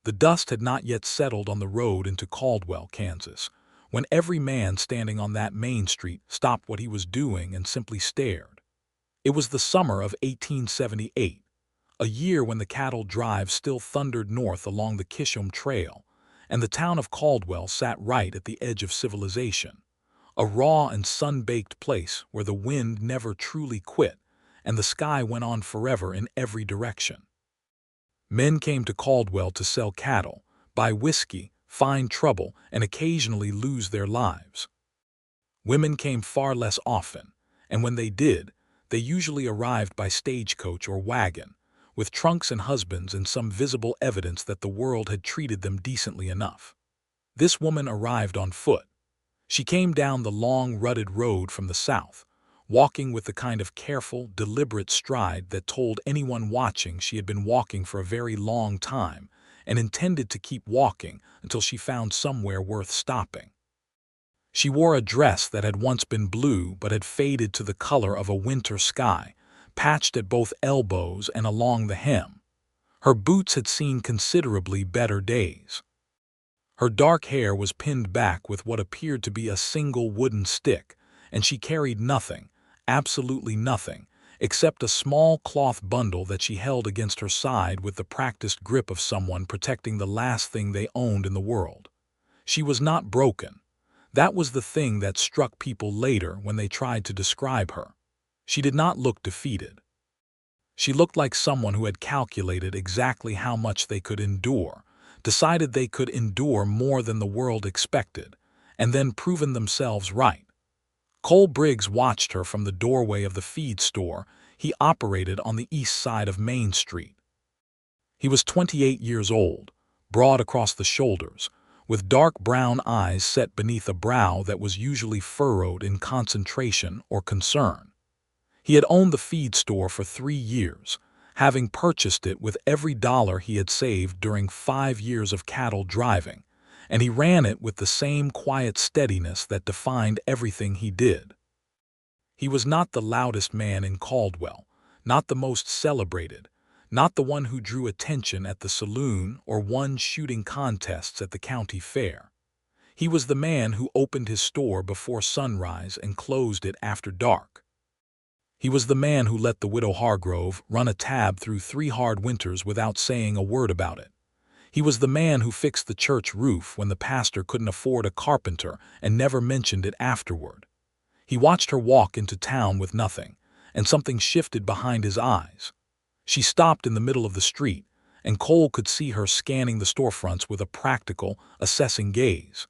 The dust had not yet settled on the road into Caldwell, Kansas, when every man standing on that main street stopped what he was doing and simply stared. It was the summer of 1878, a year when the cattle drive still thundered north along the Kishom Trail, and the town of Caldwell sat right at the edge of civilization, a raw and sun-baked place where the wind never truly quit and the sky went on forever in every direction. Men came to Caldwell to sell cattle, buy whiskey, find trouble, and occasionally lose their lives. Women came far less often, and when they did, they usually arrived by stagecoach or wagon, with trunks and husbands and some visible evidence that the world had treated them decently enough. This woman arrived on foot. She came down the long, rutted road from the south, walking with the kind of careful, deliberate stride that told anyone watching she had been walking for a very long time and intended to keep walking until she found somewhere worth stopping. She wore a dress that had once been blue but had faded to the color of a winter sky, patched at both elbows and along the hem. Her boots had seen considerably better days. Her dark hair was pinned back with what appeared to be a single wooden stick, and she carried nothing, absolutely nothing, except a small cloth bundle that she held against her side with the practiced grip of someone protecting the last thing they owned in the world. She was not broken. That was the thing that struck people later when they tried to describe her. She did not look defeated. She looked like someone who had calculated exactly how much they could endure, decided they could endure more than the world expected, and then proven themselves right. Cole Briggs watched her from the doorway of the feed store he operated on the east side of Main Street. He was 28 years old, broad across the shoulders, with dark brown eyes set beneath a brow that was usually furrowed in concentration or concern. He had owned the feed store for 3 years, having purchased it with every dollar he had saved during 5 years of cattle driving, and he ran it with the same quiet steadiness that defined everything he did. He was not the loudest man in Caldwell, not the most celebrated, not the one who drew attention at the saloon or won shooting contests at the county fair. He was the man who opened his store before sunrise and closed it after dark. He was the man who let the widow Hargrove run a tab through 3 hard winters without saying a word about it. He was the man who fixed the church roof when the pastor couldn't afford a carpenter and never mentioned it afterward. He watched her walk into town with nothing, and something shifted behind his eyes. She stopped in the middle of the street, and Cole could see her scanning the storefronts with a practical, assessing gaze.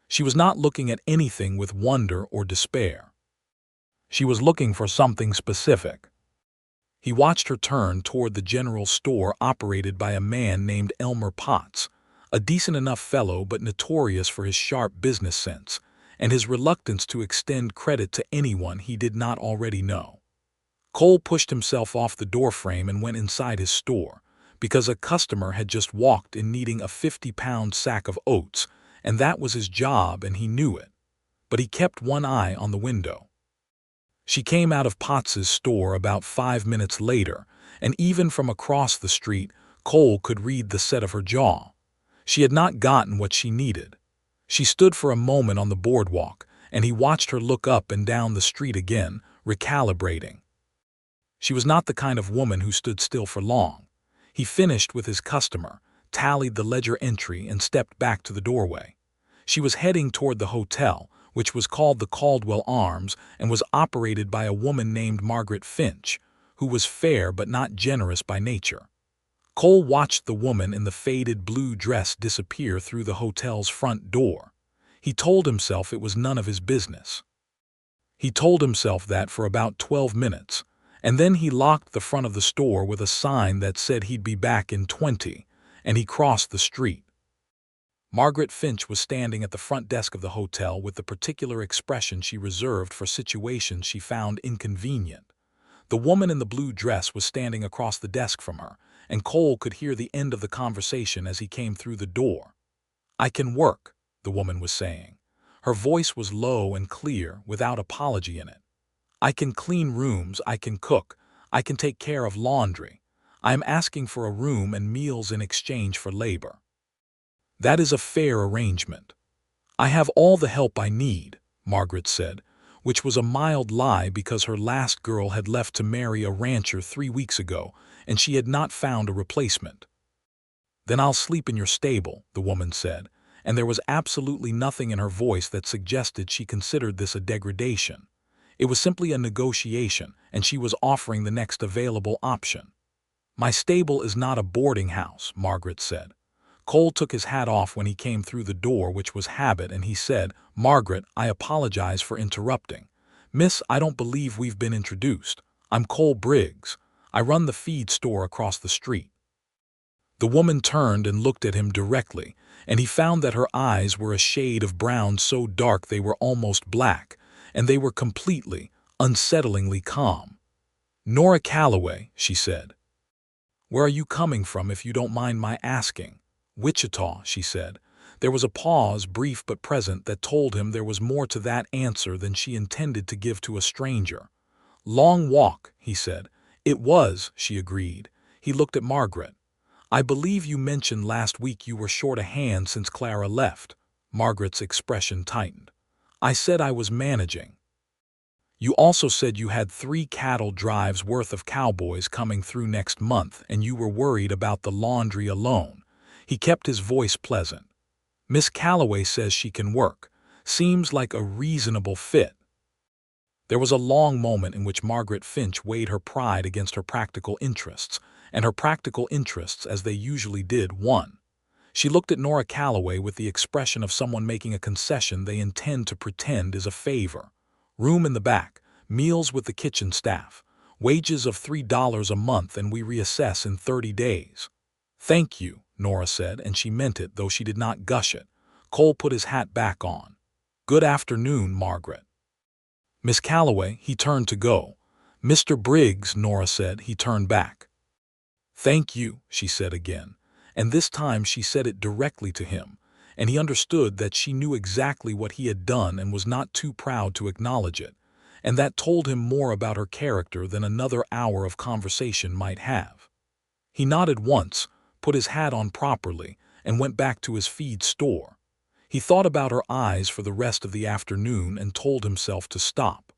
She was not looking at anything with wonder or despair. She was looking for something specific. He watched her turn toward the general store operated by a man named Elmer Potts, a decent enough fellow but notorious for his sharp business sense and his reluctance to extend credit to anyone he did not already know. Cole pushed himself off the doorframe and went inside his store, because a customer had just walked in needing a 50-pound sack of oats, and that was his job and he knew it. But he kept one eye on the window. She came out of Potts's store about 5 minutes later, and even from across the street, Cole could read the set of her jaw. She had not gotten what she needed. She stood for a moment on the boardwalk, and he watched her look up and down the street again, recalibrating. She was not the kind of woman who stood still for long. He finished with his customer, tallied the ledger entry, and stepped back to the doorway. She was heading toward the hotel, which was called the Caldwell Arms and was operated by a woman named Margaret Finch, who was fair but not generous by nature. Cole watched the woman in the faded blue dress disappear through the hotel's front door. He told himself it was none of his business. He told himself that for about 12 minutes, and then he locked the front of the store with a sign that said he'd be back in 20, and he crossed the street. Margaret Finch was standing at the front desk of the hotel with the particular expression she reserved for situations she found inconvenient. The woman in the blue dress was standing across the desk from her, and Cole could hear the end of the conversation as he came through the door. "I can work," the woman was saying. Her voice was low and clear, without apology in it. "I can clean rooms, I can cook, I can take care of laundry. I am asking for a room and meals in exchange for labor." That is a fair arrangement. I have all the help I need, Margaret said, which was a mild lie because her last girl had left to marry a rancher 3 weeks ago, and she had not found a replacement. Then I'll sleep in your stable, the woman said, and there was absolutely nothing in her voice that suggested she considered this a degradation. It was simply a negotiation, and she was offering the next available option. My stable is not a boarding house, Margaret said. Cole took his hat off when he came through the door, which was habit, and he said, "Margaret, I apologize for interrupting. Miss, I don't believe we've been introduced. I'm Cole Briggs. I run the feed store across the street." The woman turned and looked at him directly, and he found that her eyes were a shade of brown so dark they were almost black, and they were completely, unsettlingly calm. "Nora Calloway," she said. "Where are you coming from, if you don't mind my asking?" "Wichita," she said. There was a pause, brief but present, that told him there was more to that answer than she intended to give to a stranger. "Long walk," he said. "It was," she agreed. He looked at Margaret. "I believe you mentioned last week you were short a hand since Clara left." Margaret's expression tightened. "I said I was managing." "You also said you had 3 cattle drives worth of cowboys coming through next month, and you were worried about the laundry alone." He kept his voice pleasant. "Miss Calloway says she can work. Seems like a reasonable fit." There was a long moment in which Margaret Finch weighed her pride against her practical interests, and her practical interests, as they usually did, won. She looked at Nora Calloway with the expression of someone making a concession they intend to pretend is a favor. "Room in the back, meals with the kitchen staff, wages of $3 a month, and we reassess in 30 days. "Thank you," Nora said, and she meant it, though she did not gush it. Cole put his hat back on. "Good afternoon, Margaret." "Miss Calloway," he turned to go. "Mr. Briggs," Nora said. He turned back. "Thank you," she said again, and this time she said it directly to him, and he understood that she knew exactly what he had done and was not too proud to acknowledge it, and that told him more about her character than another hour of conversation might have. He nodded once, put his hat on properly, and went back to his feed store. He thought about her eyes for the rest of the afternoon and told himself to stop.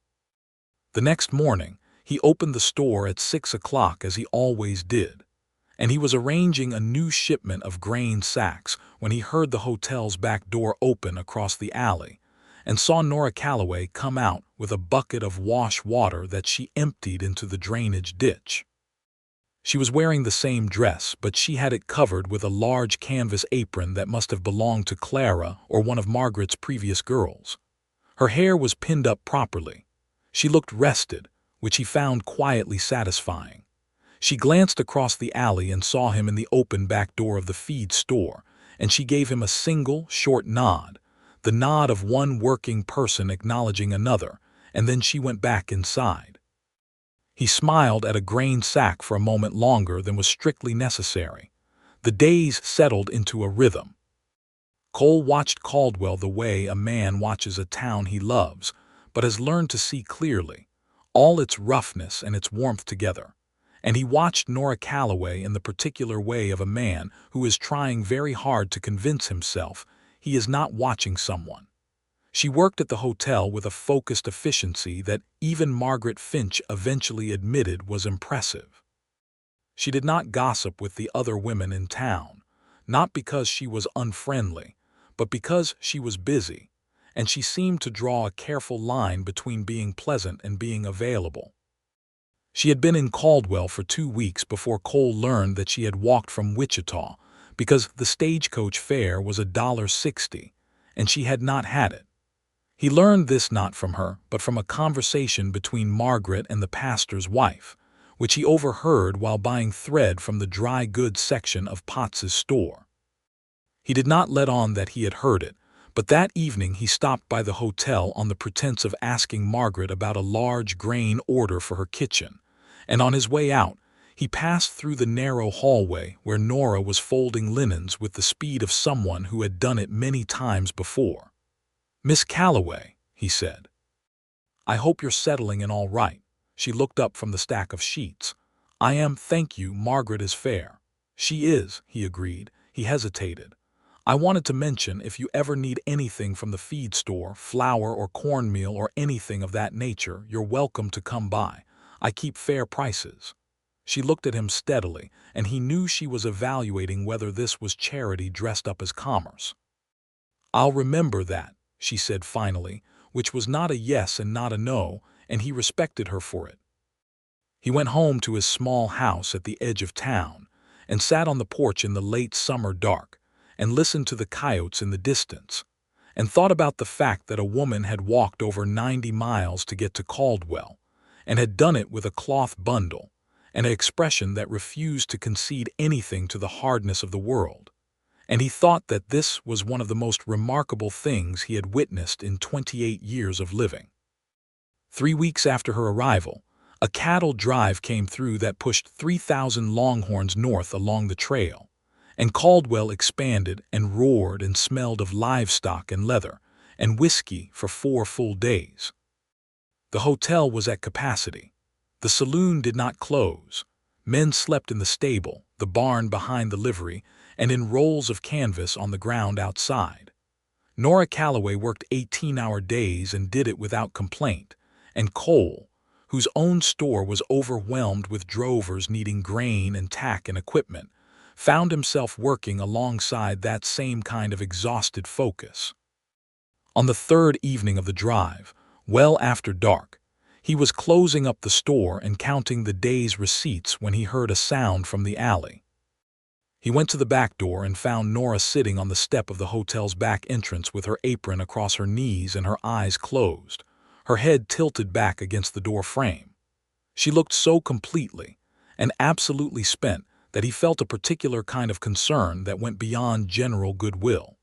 The next morning, he opened the store at 6 o'clock as he always did, and he was arranging a new shipment of grain sacks when he heard the hotel's back door open across the alley and saw Nora Calloway come out with a bucket of wash water that she emptied into the drainage ditch. She was wearing the same dress, but she had it covered with a large canvas apron that must have belonged to Clara or one of Margaret's previous girls. Her hair was pinned up properly. She looked rested, which he found quietly satisfying. She glanced across the alley and saw him in the open back door of the feed store, and she gave him a single, short nod, the nod of one working person acknowledging another, and then she went back inside. He smiled at a grain sack for a moment longer than was strictly necessary. The days settled into a rhythm. Cole watched Caldwell the way a man watches a town he loves, but has learned to see clearly, all its roughness and its warmth together. And he watched Nora Calloway in the particular way of a man who is trying very hard to convince himself he is not watching someone. She worked at the hotel with a focused efficiency that even Margaret Finch eventually admitted was impressive. She did not gossip with the other women in town, not because she was unfriendly, but because she was busy, and she seemed to draw a careful line between being pleasant and being available. She had been in Caldwell for 2 weeks before Cole learned that she had walked from Wichita because the stagecoach fare was $1.60, and she had not had it. He learned this not from her, but from a conversation between Margaret and the pastor's wife, which he overheard while buying thread from the dry goods section of Potts's store. He did not let on that he had heard it, but that evening he stopped by the hotel on the pretense of asking Margaret about a large grain order for her kitchen, and on his way out, he passed through the narrow hallway where Nora was folding linens with the speed of someone who had done it many times before. "Miss Calloway," he said. "I hope you're settling in all right." She looked up from the stack of sheets. "I am, thank you. Margaret is fair." "She is," he agreed. He hesitated. I wanted to mention if you ever need anything from the feed store, flour or cornmeal or anything of that nature, you're welcome to come by. I keep fair prices." She looked at him steadily, and he knew she was evaluating whether this was charity dressed up as commerce. "I'll remember that," she said finally, which was not a yes and not a no, and he respected her for it. He went home to his small house at the edge of town and sat on the porch in the late summer dark and listened to the coyotes in the distance and thought about the fact that a woman had walked over 90 miles to get to Caldwell and had done it with a cloth bundle and an expression that refused to concede anything to the hardness of the world. And he thought that this was one of the most remarkable things he had witnessed in 28 years of living. 3 weeks after her arrival, a cattle drive came through that pushed 3,000 longhorns north along the trail, and Caldwell expanded and roared and smelled of livestock and leather and whiskey for 4 full days. The hotel was at capacity. The saloon did not close. Men slept in the stable, the barn behind the livery, and in rolls of canvas on the ground outside. Nora Calloway worked 18-hour days and did it without complaint, and Cole, whose own store was overwhelmed with drovers needing grain and tack and equipment, found himself working alongside that same kind of exhausted focus. On the 3rd evening of the drive, well after dark, he was closing up the store and counting the day's receipts when he heard a sound from the alley. He went to the back door and found Nora sitting on the step of the hotel's back entrance with her apron across her knees and her eyes closed, her head tilted back against the door frame. She looked so completely and absolutely spent that he felt a particular kind of concern that went beyond general goodwill.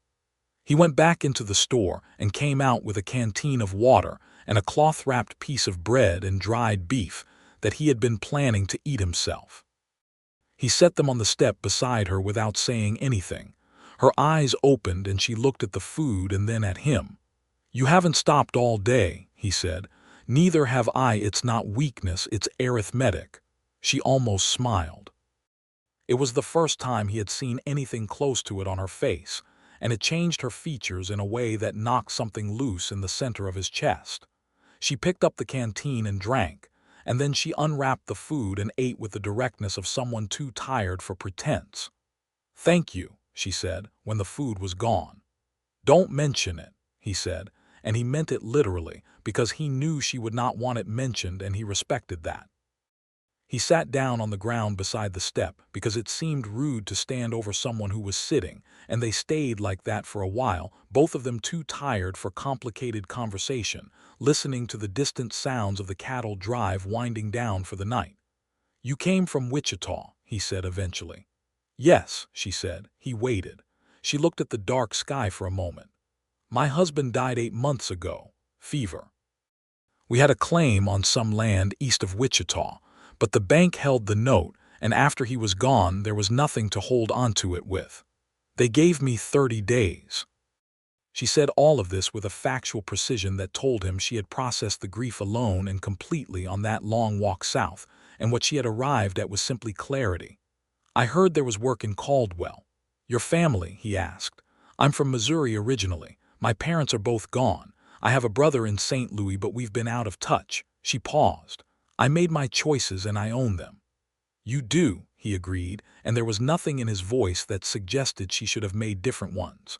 He went back into the store and came out with a canteen of water and a cloth-wrapped piece of bread and dried beef that he had been planning to eat himself. He set them on the step beside her without saying anything. Her eyes opened and she looked at the food and then at him. "You haven't stopped all day," he said. "Neither have I. It's not weakness, it's arithmetic." She almost smiled. It was the first time he had seen anything close to it on her face, and it changed her features in a way that knocked something loose in the center of his chest. She picked up the canteen and drank, and then she unwrapped the food and ate with the directness of someone too tired for pretense. "Thank you," she said, when the food was gone. "Don't mention it," he said, and he meant it literally because he knew she would not want it mentioned and he respected that. He sat down on the ground beside the step because it seemed rude to stand over someone who was sitting, and they stayed like that for a while, both of them too tired for complicated conversation, listening to the distant sounds of the cattle drive winding down for the night. "You came from Wichita," he said eventually. "Yes," she said. He waited. She looked at the dark sky for a moment. "My husband died 8 months ago. Fever. We had a claim on some land east of Wichita, but the bank held the note, and after he was gone, there was nothing to hold onto it with. They gave me 30 days. She said all of this with a factual precision that told him she had processed the grief alone and completely on that long walk south, and what she had arrived at was simply clarity. "I heard there was work in Caldwell. Your family?" he asked. "I'm from Missouri originally. My parents are both gone. I have a brother in St. Louis, but we've been out of touch." She paused. "I made my choices and I own them." "You do," he agreed, and there was nothing in his voice that suggested she should have made different ones.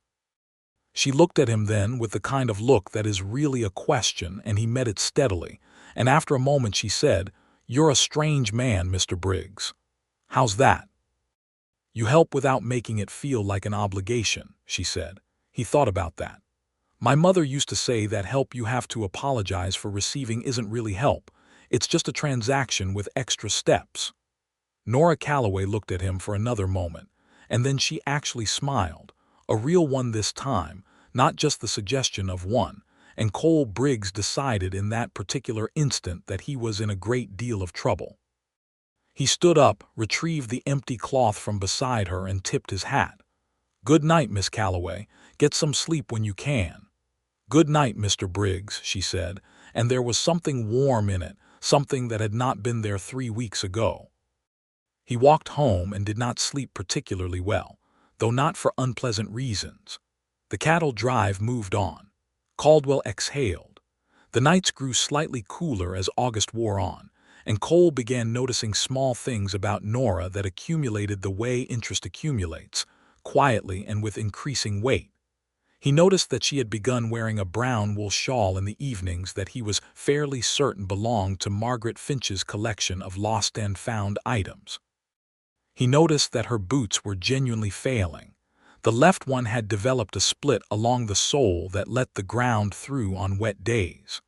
She looked at him then with the kind of look that is really a question, and he met it steadily, and after a moment she said, "You're a strange man, Mr. Briggs." "How's that?" "You help without making it feel like an obligation," she said. He thought about that. "My mother used to say that help you have to apologize for receiving isn't really help. It's just a transaction with extra steps." Nora Calloway looked at him for another moment, and then she actually smiled, a real one this time, not just the suggestion of one, and Cole Briggs decided in that particular instant that he was in a great deal of trouble. He stood up, retrieved the empty cloth from beside her, and tipped his hat. "Good night, Miss Calloway. Get some sleep when you can." "Good night, Mr. Briggs," she said, and there was something warm in it, something that had not been there 3 weeks ago. He walked home and did not sleep particularly well. though not for unpleasant reasons. The cattle drive moved on. Caldwell exhaled. The nights grew slightly cooler as August wore on, and Cole began noticing small things about Nora that accumulated the way interest accumulates, quietly and with increasing weight. He noticed that she had begun wearing a brown wool shawl in the evenings that he was fairly certain belonged to Margaret Finch's collection of lost and found items. He noticed that her boots were genuinely failing. The left one had developed a split along the sole that let the ground through on wet days.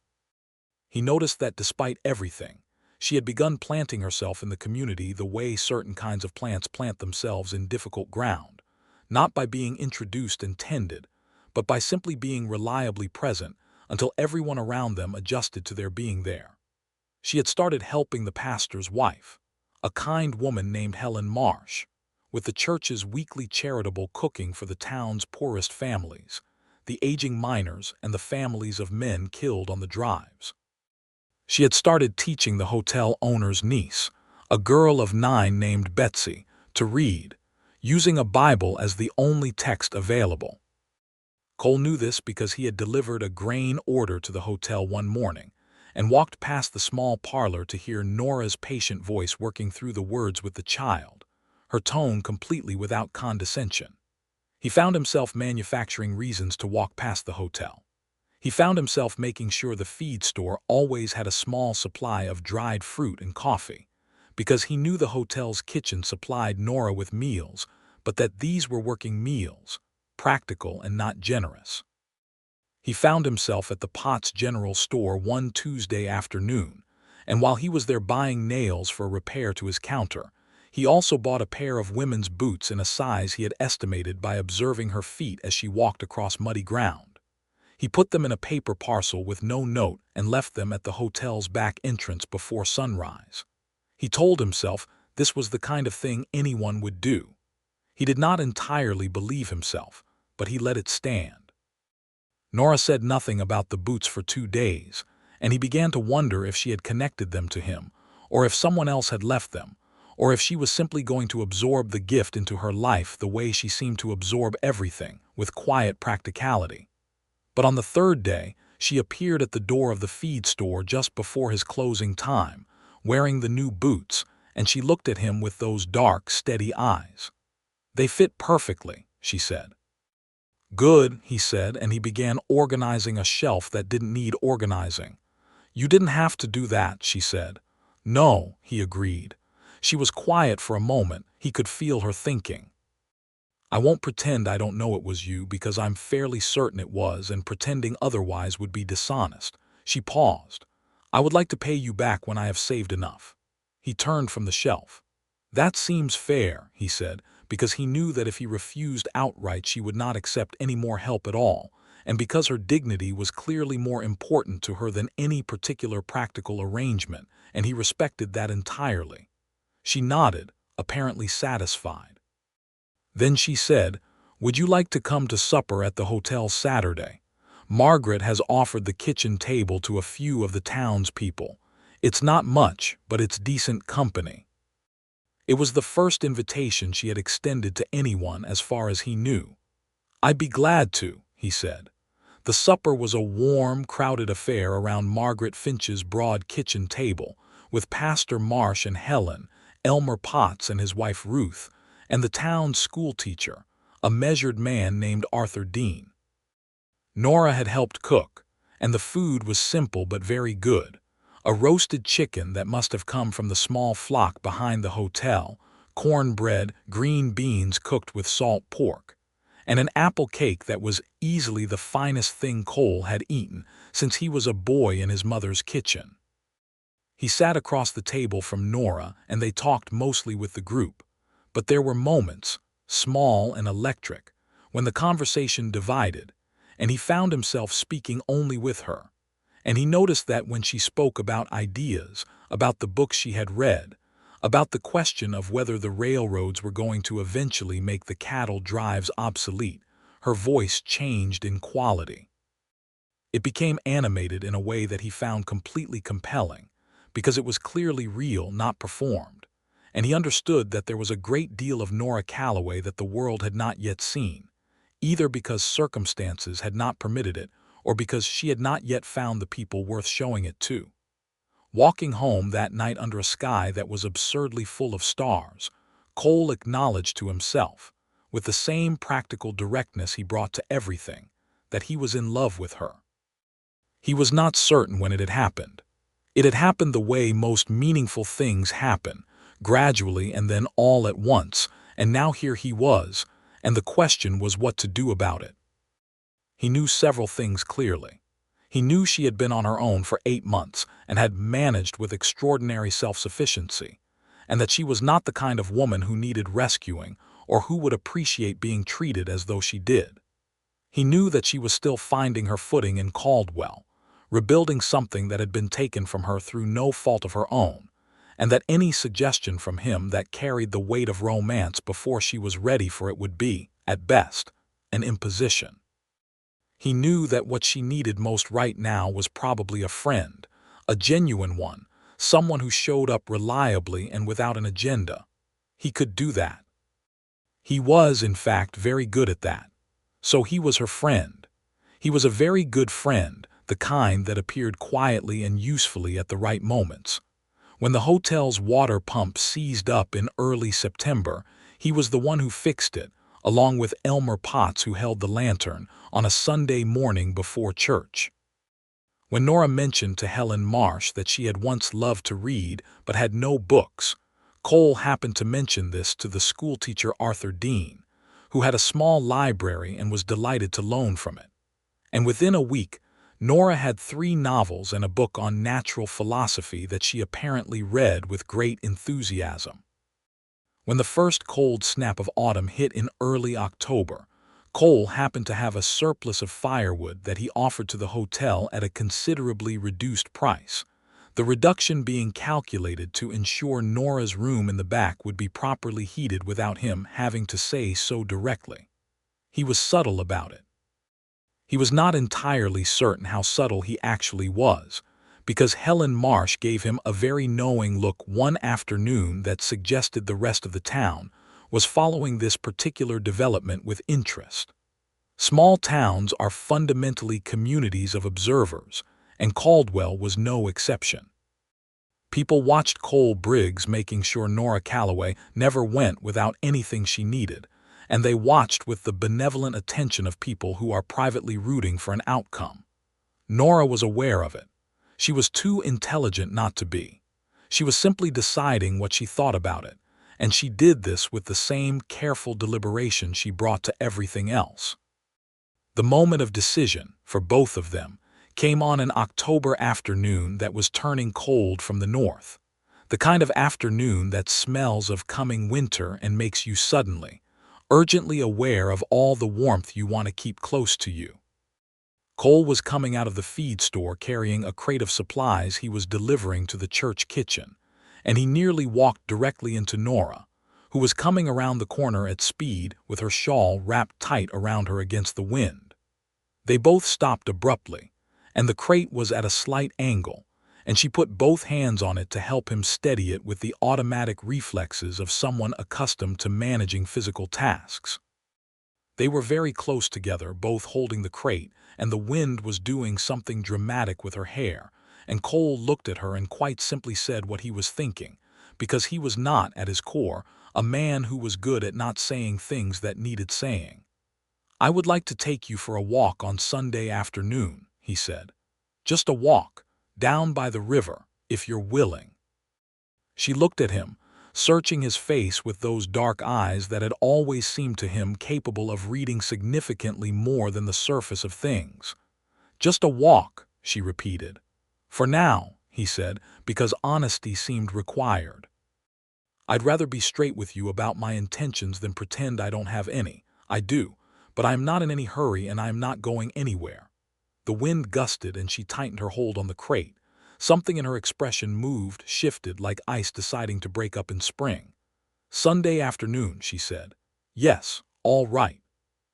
He noticed that despite everything, she had begun planting herself in the community the way certain kinds of plants plant themselves in difficult ground, not by being introduced and tended, but by simply being reliably present until everyone around them adjusted to their being there. She had started helping the pastor's wife, a kind woman named Helen Marsh, with the church's weekly charitable cooking for the town's poorest families, the aging miners and the families of men killed on the drives. She had started teaching the hotel owner's niece, a girl of 9 named Betsy, to read, using a Bible as the only text available. Cole knew this because he had delivered a grain order to the hotel one morning and walked past the small parlor to hear Nora's patient voice working through the words with the child, her tone completely without condescension. He found himself manufacturing reasons to walk past the hotel. He found himself making sure the feed store always had a small supply of dried fruit and coffee, because he knew the hotel's kitchen supplied Nora with meals, but that these were working meals, practical and not generous. He found himself at the Potts General Store one Tuesday afternoon, and while he was there buying nails for a repair to his counter, he also bought a pair of women's boots in a size he had estimated by observing her feet as she walked across muddy ground. He put them in a paper parcel with no note and left them at the hotel's back entrance before sunrise. He told himself this was the kind of thing anyone would do. He did not entirely believe himself, but he let it stand. Nora said nothing about the boots for 2 days, and he began to wonder if she had connected them to him, or if someone else had left them, or if she was simply going to absorb the gift into her life the way she seemed to absorb everything, with quiet practicality. But on the 3rd day, she appeared at the door of the feed store just before his closing time, wearing the new boots, and she looked at him with those dark, steady eyes. "They fit perfectly," she said. "Good," he said, and he began organizing a shelf that didn't need organizing. "You didn't have to do that," she said. "No," he agreed. She was quiet for a moment. He could feel her thinking. "I won't pretend I don't know it was you because I'm fairly certain it was, and pretending otherwise would be dishonest." She paused. "I would like to pay you back when I have saved enough." He turned from the shelf. "That seems fair," he said, because he knew that if he refused outright she would not accept any more help at all, and because her dignity was clearly more important to her than any particular practical arrangement, and he respected that entirely. She nodded, apparently satisfied. Then she said, "Would you like to come to supper at the hotel Saturday? Margaret has offered the kitchen table to a few of the townspeople. It's not much, but it's decent company." It was the first invitation she had extended to anyone as far as he knew. "I'd be glad to," he said. The supper was a warm, crowded affair around Margaret Finch's broad kitchen table, with Pastor Marsh and Helen, Elmer Potts and his wife Ruth, and the town's schoolteacher, a measured man named Arthur Dean. Nora had helped cook, and the food was simple but very good. A roasted chicken that must have come from the small flock behind the hotel, cornbread, green beans cooked with salt pork, and an apple cake that was easily the finest thing Cole had eaten since he was a boy in his mother's kitchen. He sat across the table from Nora, and they talked mostly with the group. But there were moments, small and electric, when the conversation divided, and he found himself speaking only with her. And he noticed that when she spoke about ideas, about the books she had read, about the question of whether the railroads were going to eventually make the cattle drives obsolete, her voice changed in quality. It became animated in a way that he found completely compelling, because it was clearly real, not performed. and he understood that there was a great deal of Nora Calloway that the world had not yet seen, either because circumstances had not permitted it or because she had not yet found the people worth showing it to. Walking home that night under a sky that was absurdly full of stars, Cole acknowledged to himself, with the same practical directness he brought to everything, that he was in love with her. He was not certain when it had happened. It had happened the way most meaningful things happen, gradually and then all at once, and now here he was, and the question was what to do about it. He knew several things clearly. He knew she had been on her own for 8 months and had managed with extraordinary self-sufficiency, and that she was not the kind of woman who needed rescuing or who would appreciate being treated as though she did. He knew that she was still finding her footing in Caldwell, rebuilding something that had been taken from her through no fault of her own, and that any suggestion from him that carried the weight of romance before she was ready for it would be, at best, an imposition. He knew that what she needed most right now was probably a friend, a genuine one, someone who showed up reliably and without an agenda. He could do that. He was, in fact, very good at that. So he was her friend. He was a very good friend, the kind that appeared quietly and usefully at the right moments. When the hotel's water pump seized up in early September, he was the one who fixed it, along with Elmer Potts, who held the lantern, on a Sunday morning before church. When Nora mentioned to Helen Marsh that she had once loved to read but had no books, Cole happened to mention this to the schoolteacher Arthur Dean, who had a small library and was delighted to loan from it. And within a week, Nora had 3 novels and a book on natural philosophy that she apparently read with great enthusiasm. When the first cold snap of autumn hit in early October, Cole happened to have a surplus of firewood that he offered to the hotel at a considerably reduced price, the reduction being calculated to ensure Nora's room in the back would be properly heated without him having to say so directly. He was subtle about it. He was not entirely certain how subtle he actually was, because Helen Marsh gave him a very knowing look one afternoon that suggested the rest of the town was following this particular development with interest. Small towns are fundamentally communities of observers, and Caldwell was no exception. People watched Cole Briggs making sure Nora Calloway never went without anything she needed, and they watched with the benevolent attention of people who are privately rooting for an outcome. Nora was aware of it. She was too intelligent not to be. She was simply deciding what she thought about it, and she did this with the same careful deliberation she brought to everything else. The moment of decision, for both of them, came on an October afternoon that was turning cold from the north, the kind of afternoon that smells of coming winter and makes you suddenly, urgently aware of all the warmth you want to keep close to you. Cole was coming out of the feed store carrying a crate of supplies he was delivering to the church kitchen, and he nearly walked directly into Nora, who was coming around the corner at speed with her shawl wrapped tight around her against the wind. They both stopped abruptly, and the crate was at a slight angle, and she put both hands on it to help him steady it with the automatic reflexes of someone accustomed to managing physical tasks. They were very close together, both holding the crate, and the wind was doing something dramatic with her hair, and Cole looked at her and quite simply said what he was thinking, because he was not, at his core, a man who was good at not saying things that needed saying. "I would like to take you for a walk on Sunday afternoon," he said. "Just a walk, down by the river, if you're willing." She looked at him, searching his face with those dark eyes that had always seemed to him capable of reading significantly more than the surface of things. "Just a walk," she repeated. "For now," he said, because honesty seemed required. "I'd rather be straight with you about my intentions than pretend I don't have any. I do, but I am not in any hurry and I am not going anywhere." The wind gusted and she tightened her hold on the crate. Something in her expression moved, shifted, like ice deciding to break up in spring. "Sunday afternoon," she said. "Yes, all right."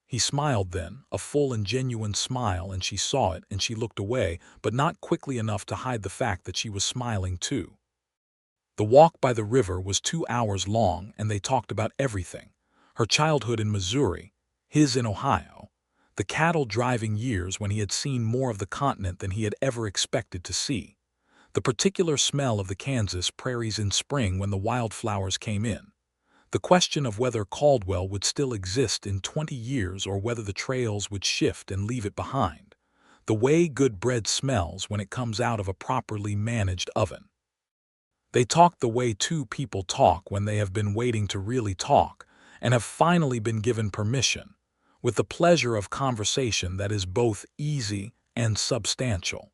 He smiled then, a full and genuine smile, and she saw it and she looked away, but not quickly enough to hide the fact that she was smiling too. The walk by the river was 2 hours long, and they talked about everything: her childhood in Missouri, his in Ohio, the cattle-driving years when he had seen more of the continent than he had ever expected to see, the particular smell of the Kansas prairies in spring when the wildflowers came in, the question of whether Caldwell would still exist in 20 years or whether the trails would shift and leave it behind, the way good bread smells when it comes out of a properly managed oven. They talked the way two people talk when they have been waiting to really talk and have finally been given permission, with the pleasure of conversation that is both easy and substantial.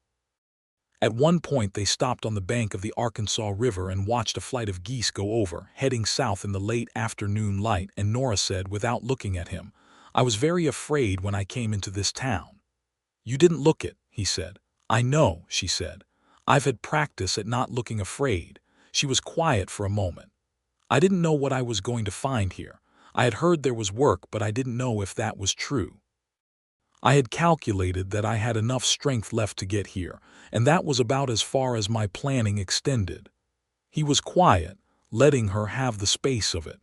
At one point they stopped on the bank of the Arkansas River and watched a flight of geese go over, heading south in the late afternoon light, and Nora said without looking at him, "I was very afraid when I came into this town." "You didn't look it," he said. "I know," she said. "I've had practice at not looking afraid." She was quiet for a moment. "I didn't know what I was going to find here. I had heard there was work, but I didn't know if that was true. I had calculated that I had enough strength left to get here, and that was about as far as my planning extended." He was quiet, letting her have the space of it.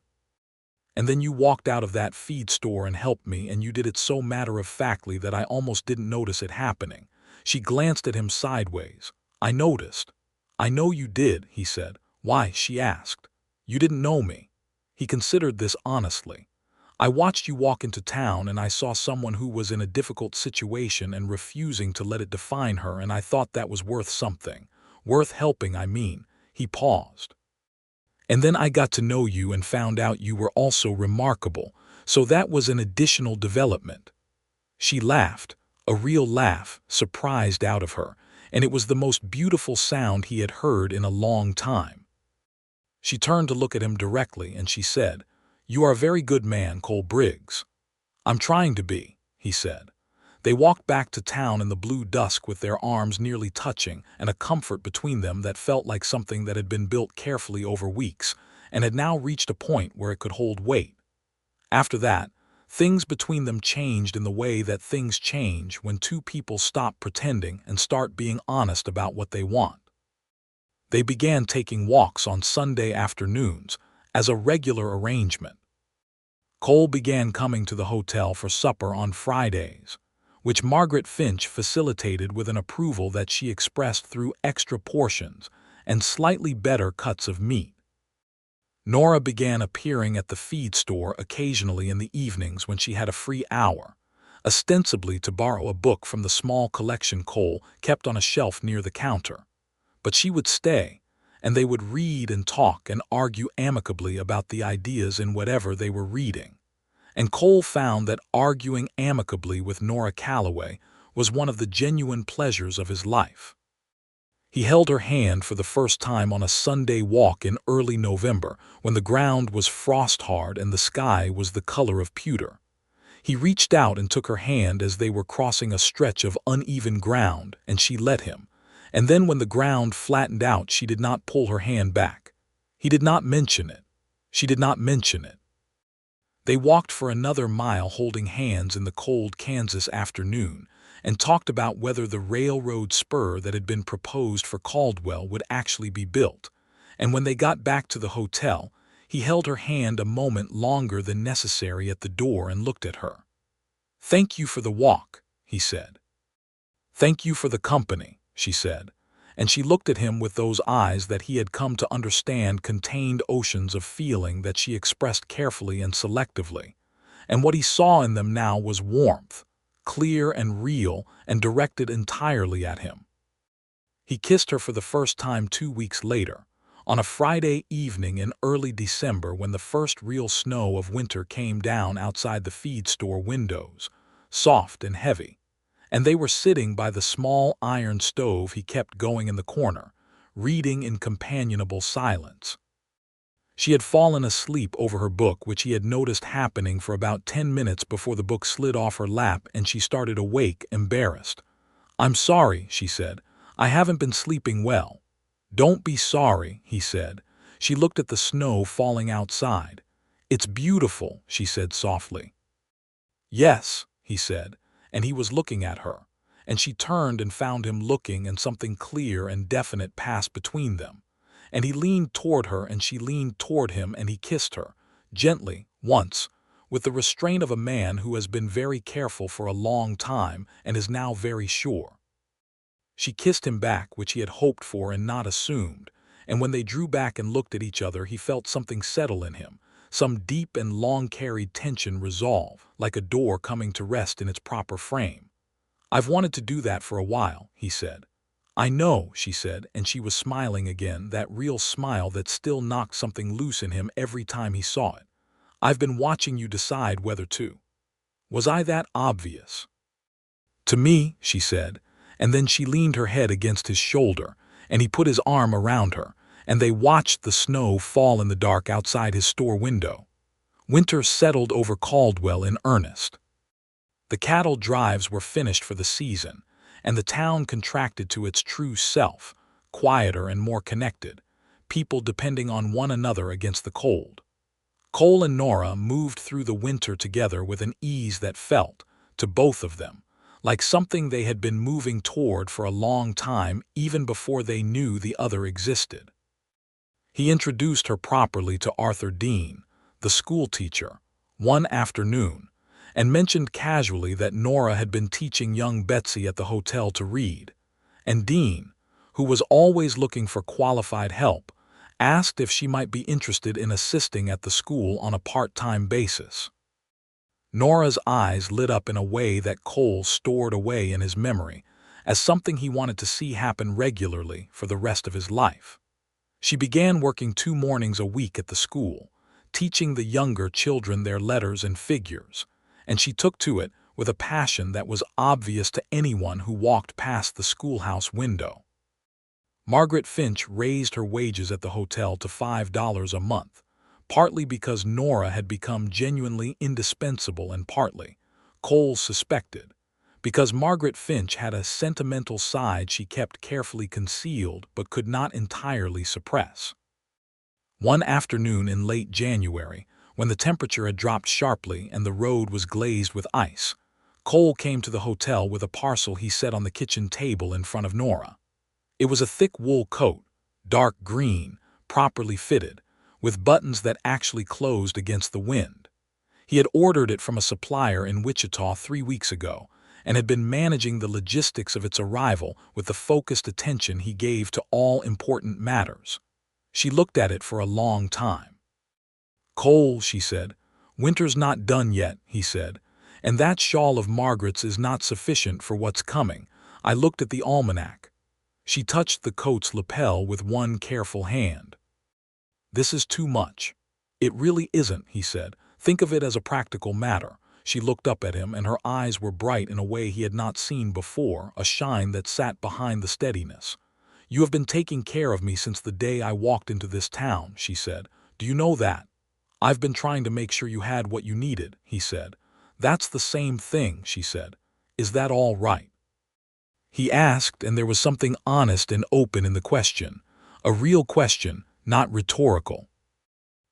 "And then you walked out of that feed store and helped me, and you did it so matter-of-factly that I almost didn't notice it happening." She glanced at him sideways. "I noticed." "I know you did," he said. "Why?" she asked. "You didn't know me." He considered this honestly. "I watched you walk into town, and I saw someone who was in a difficult situation and refusing to let it define her, and I thought that was worth something. Worth helping, I mean." He paused. "And then I got to know you and found out you were also remarkable, so that was an additional development." She laughed, a real laugh, surprised out of her, and it was the most beautiful sound he had heard in a long time. She turned to look at him directly, and she said, "You are a very good man, Cole Briggs." "I'm trying to be," he said. They walked back to town in the blue dusk with their arms nearly touching and a comfort between them that felt like something that had been built carefully over weeks and had now reached a point where it could hold weight. After that, things between them changed in the way that things change when two people stop pretending and start being honest about what they want. They began taking walks on Sunday afternoons as a regular arrangement. Cole began coming to the hotel for supper on Fridays, which Margaret Finch facilitated with an approval that she expressed through extra portions and slightly better cuts of meat. Nora began appearing at the feed store occasionally in the evenings when she had a free hour, ostensibly to borrow a book from the small collection Cole kept on a shelf near the counter. But she would stay, and they would read and talk and argue amicably about the ideas in whatever they were reading. And Cole found that arguing amicably with Nora Calloway was one of the genuine pleasures of his life. He held her hand for the first time on a Sunday walk in early November when the ground was frost-hard and the sky was the color of pewter. He reached out and took her hand as they were crossing a stretch of uneven ground, and she let him. And then when the ground flattened out, she did not pull her hand back. He did not mention it. She did not mention it. They walked for another mile holding hands in the cold Kansas afternoon and talked about whether the railroad spur that had been proposed for Caldwell would actually be built. And when they got back to the hotel, he held her hand a moment longer than necessary at the door and looked at her. "Thank you for the walk," he said. "Thank you for the company," she said, and she looked at him with those eyes that he had come to understand contained oceans of feeling that she expressed carefully and selectively, and what he saw in them now was warmth, clear and real and directed entirely at him. He kissed her for the first time 2 weeks later, on a Friday evening in early December when the first real snow of winter came down outside the feed store windows, soft and heavy, and they were sitting by the small iron stove he kept going in the corner, reading in companionable silence. She had fallen asleep over her book, which he had noticed happening for about 10 minutes before the book slid off her lap and she started awake, embarrassed. "I'm sorry," she said. "I haven't been sleeping well." "Don't be sorry," he said. She looked at the snow falling outside. "It's beautiful," she said softly. "Yes," he said, and he was looking at her, and she turned and found him looking, and something clear and definite passed between them. And he leaned toward her and she leaned toward him and he kissed her, gently, once, with the restraint of a man who has been very careful for a long time and is now very sure. She kissed him back, which he had hoped for and not assumed, and when they drew back and looked at each other, he felt something settle in him, some deep and long-carried tension resolve, like a door coming to rest in its proper frame. "I've wanted to do that for a while," he said. "I know," she said, and she was smiling again, that real smile that still knocked something loose in him every time he saw it. "I've been watching you decide whether to." "Was I that obvious?" "To me," she said, and then she leaned her head against his shoulder, and he put his arm around her, and they watched the snow fall in the dark outside his store window. Winter settled over Caldwell in earnest. The cattle drives were finished for the season, and the town contracted to its true self, quieter and more connected, people depending on one another against the cold. Cole and Nora moved through the winter together with an ease that felt, to both of them, like something they had been moving toward for a long time even before they knew the other existed. He introduced her properly to Arthur Dean, the schoolteacher, one afternoon, and mentioned casually that Nora had been teaching young Betsy at the hotel to read, and Dean, who was always looking for qualified help, asked if she might be interested in assisting at the school on a part-time basis. Nora's eyes lit up in a way that Cole stored away in his memory as something he wanted to see happen regularly for the rest of his life. She began working 2 mornings a week at the school, teaching the younger children their letters and figures, and she took to it with a passion that was obvious to anyone who walked past the schoolhouse window. Margaret Finch raised her wages at the hotel to $5 a month, partly because Nora had become genuinely indispensable and partly, Cole suspected, because Margaret Finch had a sentimental side she kept carefully concealed but could not entirely suppress. One afternoon in late January, when the temperature had dropped sharply and the road was glazed with ice, Cole came to the hotel with a parcel he set on the kitchen table in front of Nora. It was a thick wool coat, dark green, properly fitted, with buttons that actually closed against the wind. He had ordered it from a supplier in Wichita 3 weeks ago and had been managing the logistics of its arrival with the focused attention he gave to all important matters. She looked at it for a long time. "Cole," she said. "Winter's not done yet," he said, "and that shawl of Margaret's is not sufficient for what's coming. I looked at the almanac." She touched the coat's lapel with one careful hand. "This is too much." "It really isn't," he said. "Think of it as a practical matter." She looked up at him, and her eyes were bright in a way he had not seen before, a shine that sat behind the steadiness. "You have been taking care of me since the day I walked into this town," she said. "Do you know that?" "I've been trying to make sure you had what you needed," he said. "That's the same thing," she said. "Is that all right?" He asked, and there was something honest and open in the question, a real question, not rhetorical.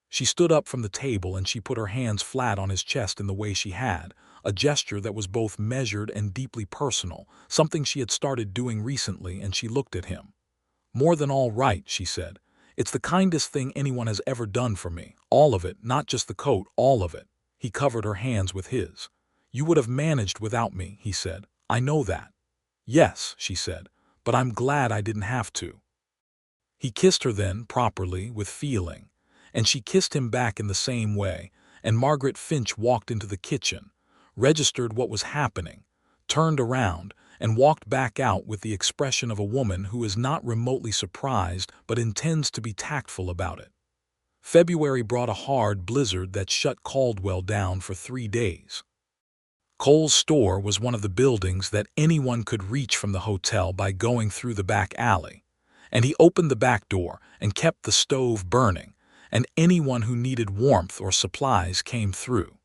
She stood up from the table and she put her hands flat on his chest in the way she had, a gesture that was both measured and deeply personal, something she had started doing recently, and she looked at him. "More than all right," she said. "It's the kindest thing anyone has ever done for me. All of it, not just the coat, all of it." He covered her hands with his. "You would have managed without me," he said. "I know that." "Yes," she said, "but I'm glad I didn't have to." He kissed her then, properly, with feeling, and she kissed him back in the same way, and Margaret Finch walked into the kitchen, registered what was happening, turned around, and walked back out with the expression of a woman who is not remotely surprised but intends to be tactful about it. February brought a hard blizzard that shut Caldwell down for 3 days. Cole's store was one of the buildings that anyone could reach from the hotel by going through the back alley, and he opened the back door and kept the stove burning, and anyone who needed warmth or supplies came through.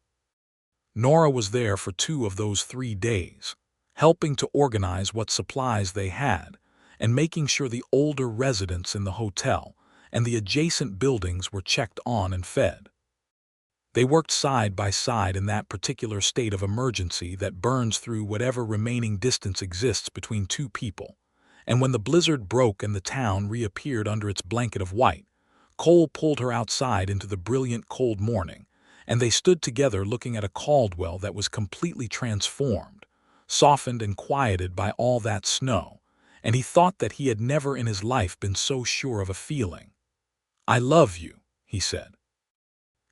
Nora was there for 2 of those 3 days, helping to organize what supplies they had, and making sure the older residents in the hotel and the adjacent buildings were checked on and fed. They worked side by side in that particular state of emergency that burns through whatever remaining distance exists between 2 people, And when the blizzard broke and the town reappeared under its blanket of white, Cole pulled her outside into the brilliant cold morning, and they stood together looking at a Caldwell that was completely transformed, softened and quieted by all that snow, and he thought that he had never in his life been so sure of a feeling. "I love you," he said.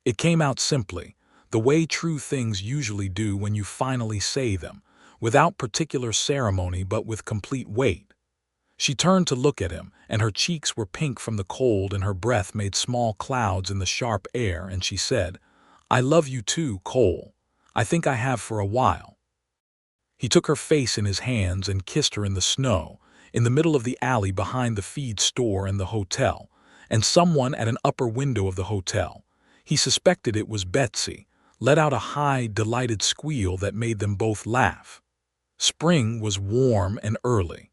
It came out simply, the way true things usually do when you finally say them, without particular ceremony but with complete weight. She turned to look at him, and her cheeks were pink from the cold and her breath made small clouds in the sharp air, and she said, "I love you too, Cole. I think I have for a while." He took her face in his hands and kissed her in the snow, in the middle of the alley behind the feed store and the hotel, and someone at an upper window of the hotel, he suspected it was Betsy, let out a high, delighted squeal that made them both laugh. Spring was warm and early.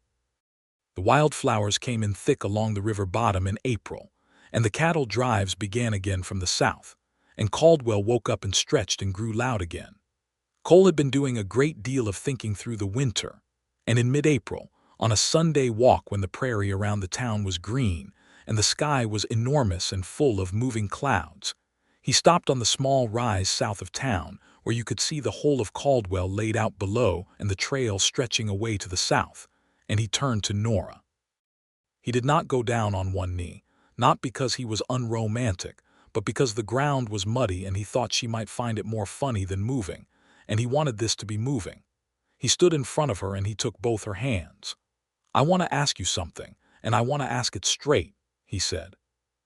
The wildflowers came in thick along the river bottom in April, and the cattle drives began again from the south, and Caldwell woke up and stretched and grew loud again. Cole had been doing a great deal of thinking through the winter, and in mid-April, on a Sunday walk when the prairie around the town was green and the sky was enormous and full of moving clouds, he stopped on the small rise south of town where you could see the whole of Caldwell laid out below and the trail stretching away to the south, and he turned to Nora. He did not go down on one knee, not because he was unromantic, but because the ground was muddy and he thought she might find it more funny than moving, and he wanted this to be moving. He stood in front of her and he took both her hands. "I want to ask you something, and I want to ask it straight," he said.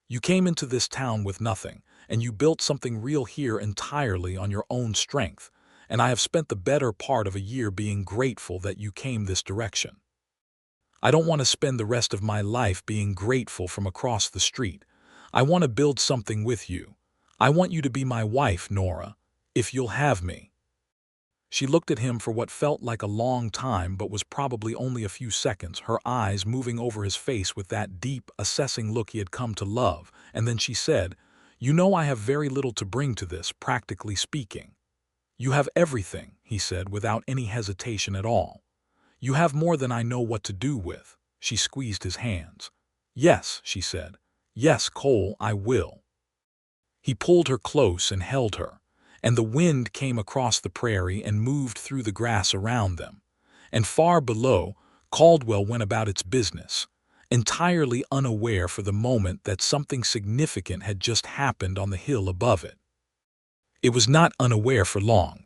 "You came into this town with nothing, and you built something real here entirely on your own strength, and I have spent the better part of a year being grateful that you came this direction. I don't want to spend the rest of my life being grateful from across the street. I want to build something with you. I want you to be my wife, Nora, if you'll have me." She looked at him for what felt like a long time but was probably only a few seconds, her eyes moving over his face with that deep, assessing look he had come to love, and then she said, "You know I have very little to bring to this, practically speaking." "You have everything," he said without any hesitation at all. "You have more than I know what to do with." She squeezed his hands. "Yes," she said. "Yes, Cole, I will." He pulled her close and held her, and the wind came across the prairie and moved through the grass around them. And far below, Caldwell went about its business, entirely unaware for the moment that something significant had just happened on the hill above it. It was not unaware for long.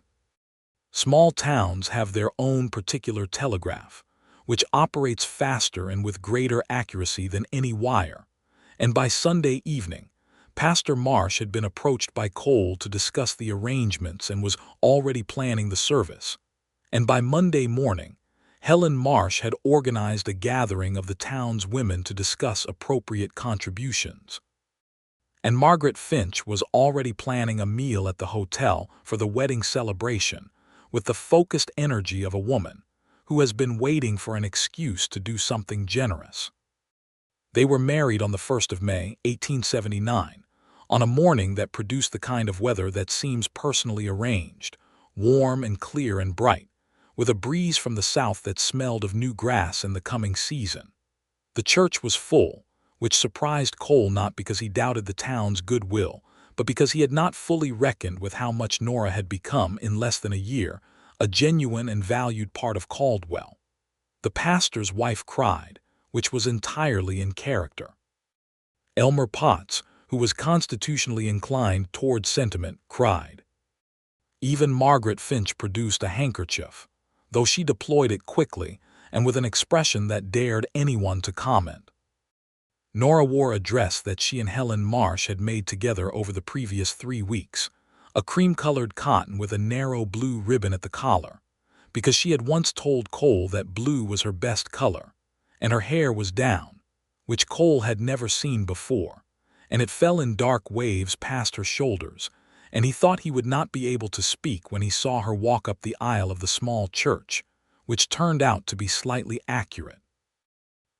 Small towns have their own particular telegraph, which operates faster and with greater accuracy than any wire, and by Sunday evening, Pastor Marsh had been approached by Cole to discuss the arrangements and was already planning the service, and by Monday morning, Helen Marsh had organized a gathering of the town's women to discuss appropriate contributions. And Margaret Finch was already planning a meal at the hotel for the wedding celebration, with the focused energy of a woman who has been waiting for an excuse to do something generous. They were married on the 1st of May, 1879, on a morning that produced the kind of weather that seems personally arranged, warm and clear and bright, with a breeze from the south that smelled of new grass in the coming season. The church was full, which surprised Cole not because he doubted the town's goodwill, but because he had not fully reckoned with how much Nora had become in less than a year, a genuine and valued part of Caldwell. The pastor's wife cried, which was entirely in character. Elmer Potts, who was constitutionally inclined toward sentiment, cried. Even Margaret Finch produced a handkerchief, though she deployed it quickly and with an expression that dared anyone to comment. Nora wore a dress that she and Helen Marsh had made together over the previous 3 weeks, a cream-colored cotton with a narrow blue ribbon at the collar, because she had once told Cole that blue was her best color, and her hair was down, which Cole had never seen before, and it fell in dark waves past her shoulders, and he thought he would not be able to speak when he saw her walk up the aisle of the small church, which turned out to be slightly accurate.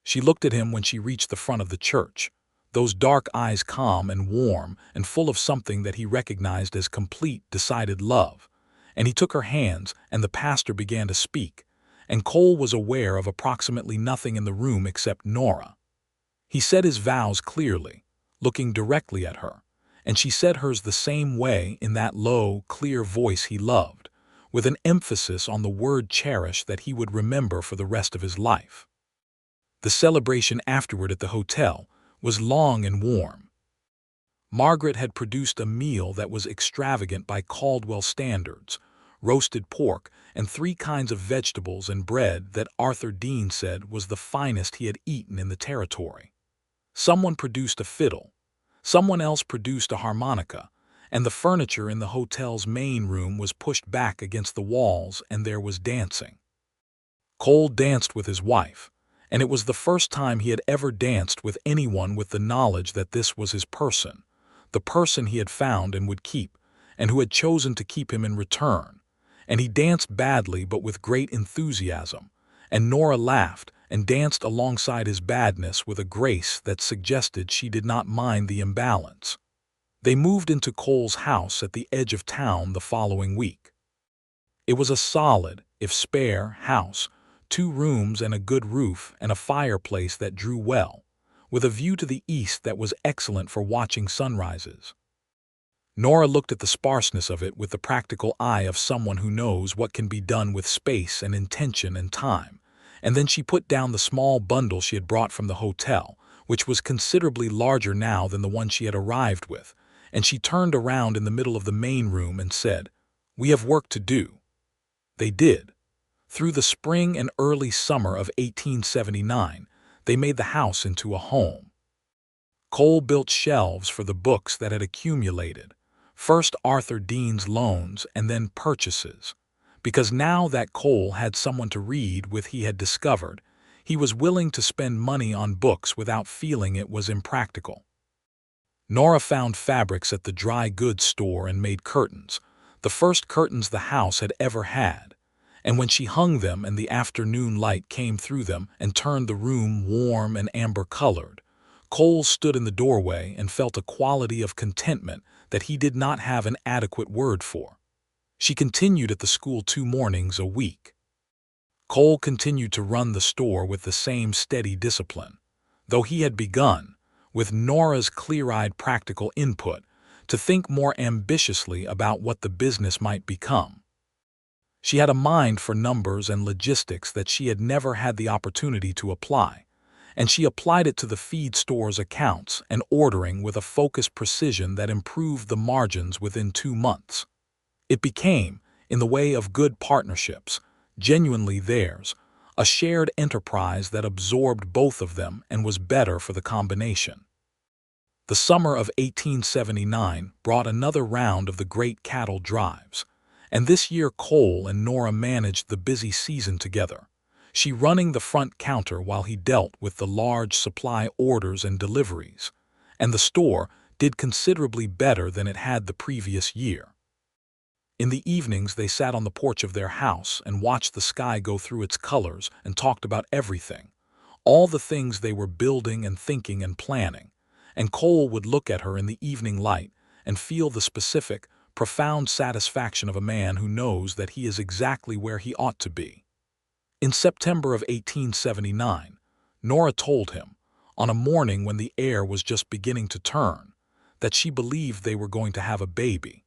She looked at him when she reached the front of the church, those dark eyes calm and warm and full of something that he recognized as complete, decided love, and he took her hands and the pastor began to speak, and Cole was aware of approximately nothing in the room except Nora. He said his vows clearly, looking directly at her, and she said hers the same way in that low, clear voice he loved, with an emphasis on the word cherish that he would remember for the rest of his life. The celebration afterward at the hotel was long and warm. Margaret had produced a meal that was extravagant by Caldwell standards, roasted pork and 3 kinds of vegetables and bread that Arthur Dean said was the finest he had eaten in the territory. Someone produced a fiddle, someone else produced a harmonica, and the furniture in the hotel's main room was pushed back against the walls and there was dancing. Cole danced with his wife, and it was the first time he had ever danced with anyone with the knowledge that this was his person, the person he had found and would keep, and who had chosen to keep him in return. And he danced badly but with great enthusiasm, and Nora laughed and danced alongside his badness with a grace that suggested she did not mind the imbalance. They moved into Cole's house at the edge of town the following week. It was a solid, if spare, house, 2 rooms and a good roof and a fireplace that drew well, with a view to the east that was excellent for watching sunrises. Nora looked at the sparseness of it with the practical eye of someone who knows what can be done with space and intention and time, and then she put down the small bundle she had brought from the hotel, which was considerably larger now than the one she had arrived with, and she turned around in the middle of the main room and said, "We have work to do." They did. Through the spring and early summer of 1879, they made the house into a home. Cole built shelves for the books that had accumulated, first Arthur Dean's loans and then purchases, because now that Cole had someone to read with he had discovered, he was willing to spend money on books without feeling it was impractical. Nora found fabrics at the dry goods store and made curtains, the first curtains the house had ever had, and when she hung them and the afternoon light came through them and turned the room warm and amber-colored, Cole stood in the doorway and felt a quality of contentment that he did not have an adequate word for. She continued at the school 2 mornings a week. Cole continued to run the store with the same steady discipline, though he had begun, with Nora's clear-eyed practical input, to think more ambitiously about what the business might become. She had a mind for numbers and logistics that she had never had the opportunity to apply, and she applied it to the feed store's accounts and ordering with a focused precision that improved the margins within 2 months. It became, in the way of good partnerships, genuinely theirs, a shared enterprise that absorbed both of them and was better for the combination. The summer of 1879 brought another round of the great cattle drives, and this year Cole and Nora managed the busy season together, she running the front counter while he dealt with the large supply orders and deliveries, and the store did considerably better than it had the previous year. In the evenings they sat on the porch of their house and watched the sky go through its colors and talked about everything, all the things they were building and thinking and planning, and Cole would look at her in the evening light and feel the specific, profound satisfaction of a man who knows that he is exactly where he ought to be. In September of 1879, Nora told him, on a morning when the air was just beginning to turn, that she believed they were going to have a baby.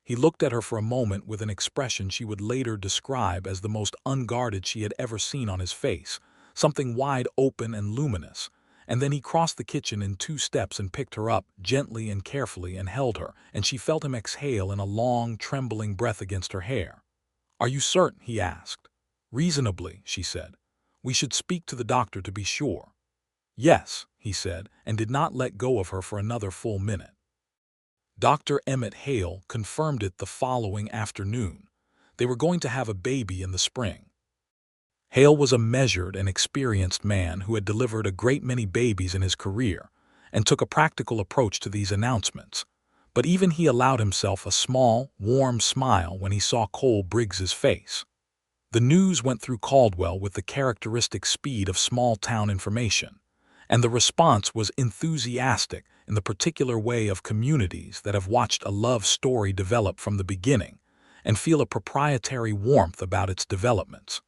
He looked at her for a moment with an expression she would later describe as the most unguarded she had ever seen on his face, something wide open and luminous, and then he crossed the kitchen in 2 steps and picked her up gently and carefully and held her, and she felt him exhale in a long, trembling breath against her hair. "Are you certain?" he asked. "Reasonably," she said. "We should speak to the doctor to be sure." "Yes," he said, and did not let go of her for another full minute. Dr. Emmett Hale confirmed it the following afternoon. They were going to have a baby in the spring. Hale was a measured and experienced man who had delivered a great many babies in his career and took a practical approach to these announcements, but even he allowed himself a small, warm smile when he saw Cole Briggs's face. The news went through Caldwell with the characteristic speed of small-town information, and the response was enthusiastic in the particular way of communities that have watched a love story develop from the beginning and feel a proprietary warmth about its developments.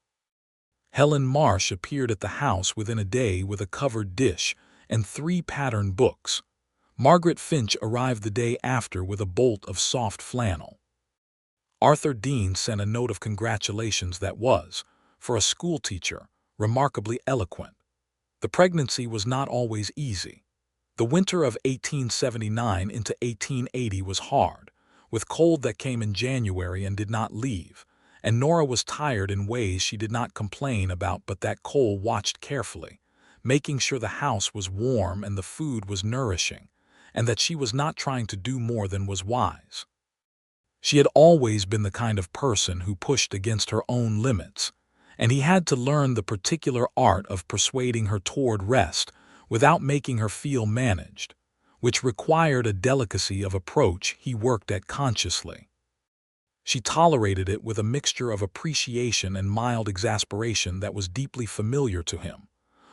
Helen Marsh appeared at the house within a day with a covered dish and 3 pattern books. Margaret Finch arrived the day after with a bolt of soft flannel. Arthur Dean sent a note of congratulations that was, for a schoolteacher, remarkably eloquent. The pregnancy was not always easy. The winter of 1879 into 1880 was hard, with cold that came in January and did not leave, and Nora was tired in ways she did not complain about but that Cole watched carefully, making sure the house was warm and the food was nourishing, and that she was not trying to do more than was wise. She had always been the kind of person who pushed against her own limits, and he had to learn the particular art of persuading her toward rest without making her feel managed, which required a delicacy of approach he worked at consciously. She tolerated it with a mixture of appreciation and mild exasperation that was deeply familiar to him.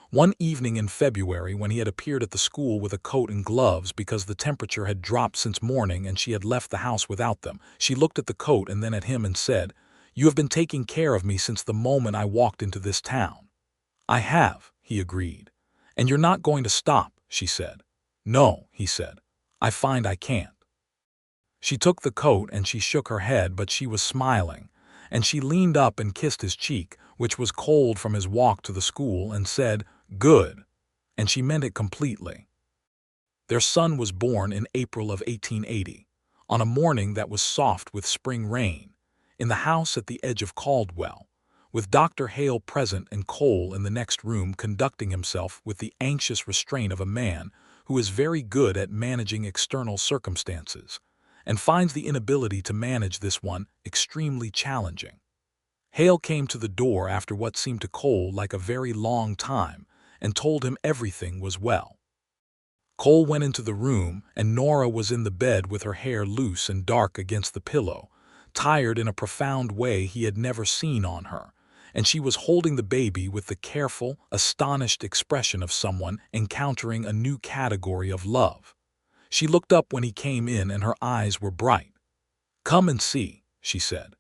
One evening in February, when he had appeared at the school with a coat and gloves because the temperature had dropped since morning and she had left the house without them, she looked at the coat and then at him and said, "You have been taking care of me since the moment I walked into this town." "I have," he agreed. "And you're not going to stop," she said. "No," he said. "I find I can't." She took the coat and she shook her head, but she was smiling, and she leaned up and kissed his cheek, which was cold from his walk to the school, and said, "Good," and she meant it completely. Their son was born in April of 1880, on a morning that was soft with spring rain, in the house at the edge of Caldwell, with Dr. Hale present and Cole in the next room conducting himself with the anxious restraint of a man who is very good at managing external circumstances, and finds the inability to manage this one extremely challenging. Hale came to the door after what seemed to Cole like a very long time and told him everything was well. Cole went into the room, and Nora was in the bed with her hair loose and dark against the pillow, tired in a profound way he had never seen on her, and she was holding the baby with the careful, astonished expression of someone encountering a new category of love. She looked up when he came in and her eyes were bright. "Come and see," she said.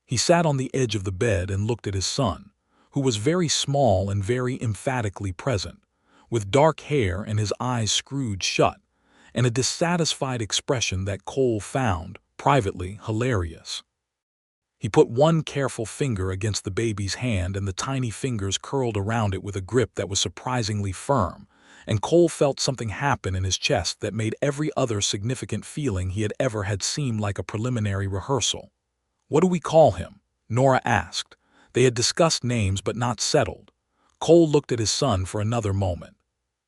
He sat on the edge of the bed and looked at his son, who was very small and very emphatically present, with dark hair and his eyes screwed shut, and a dissatisfied expression that Cole found, privately, hilarious. He put one careful finger against the baby's hand, and the tiny fingers curled around it with a grip that was surprisingly firm, and Cole felt something happen in his chest that made every other significant feeling he had ever had seem like a preliminary rehearsal. "What do we call him?" Nora asked. They had discussed names but not settled. Cole looked at his son for another moment.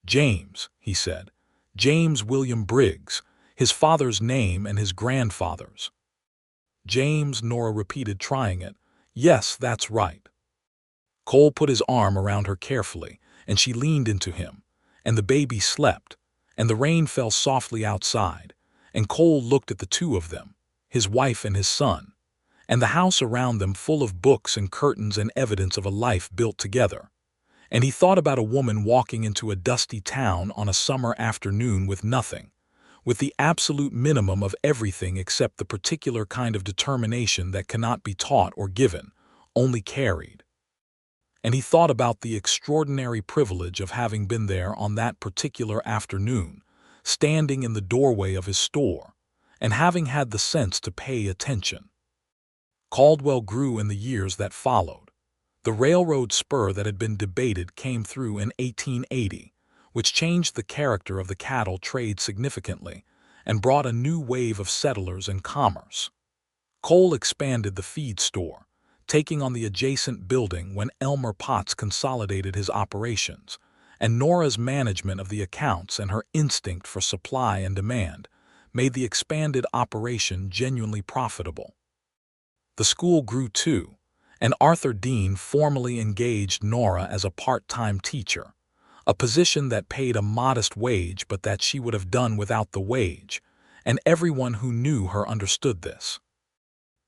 "James," he said. "James William Briggs, his father's name and his grandfather's." "James," Nora repeated, trying it. "Yes, that's right." Cole put his arm around her carefully, and she leaned into him, and the baby slept, and the rain fell softly outside, and Cole looked at the two of them, his wife and his son, and the house around them full of books and curtains and evidence of a life built together. And he thought about a woman walking into a dusty town on a summer afternoon with nothing, with the absolute minimum of everything except the particular kind of determination that cannot be taught or given, only carried. And he thought about the extraordinary privilege of having been there on that particular afternoon, standing in the doorway of his store, and having had the sense to pay attention. Caldwell grew in the years that followed. The railroad spur that had been debated came through in 1880, which changed the character of the cattle trade significantly and brought a new wave of settlers and commerce. Cole expanded the feed store, taking on the adjacent building when Elmer Potts consolidated his operations, and Nora's management of the accounts and her instinct for supply and demand made the expanded operation genuinely profitable. The school grew too, and Arthur Dean formally engaged Nora as a part-time teacher, a position that paid a modest wage but that she would have done without the wage, and everyone who knew her understood this.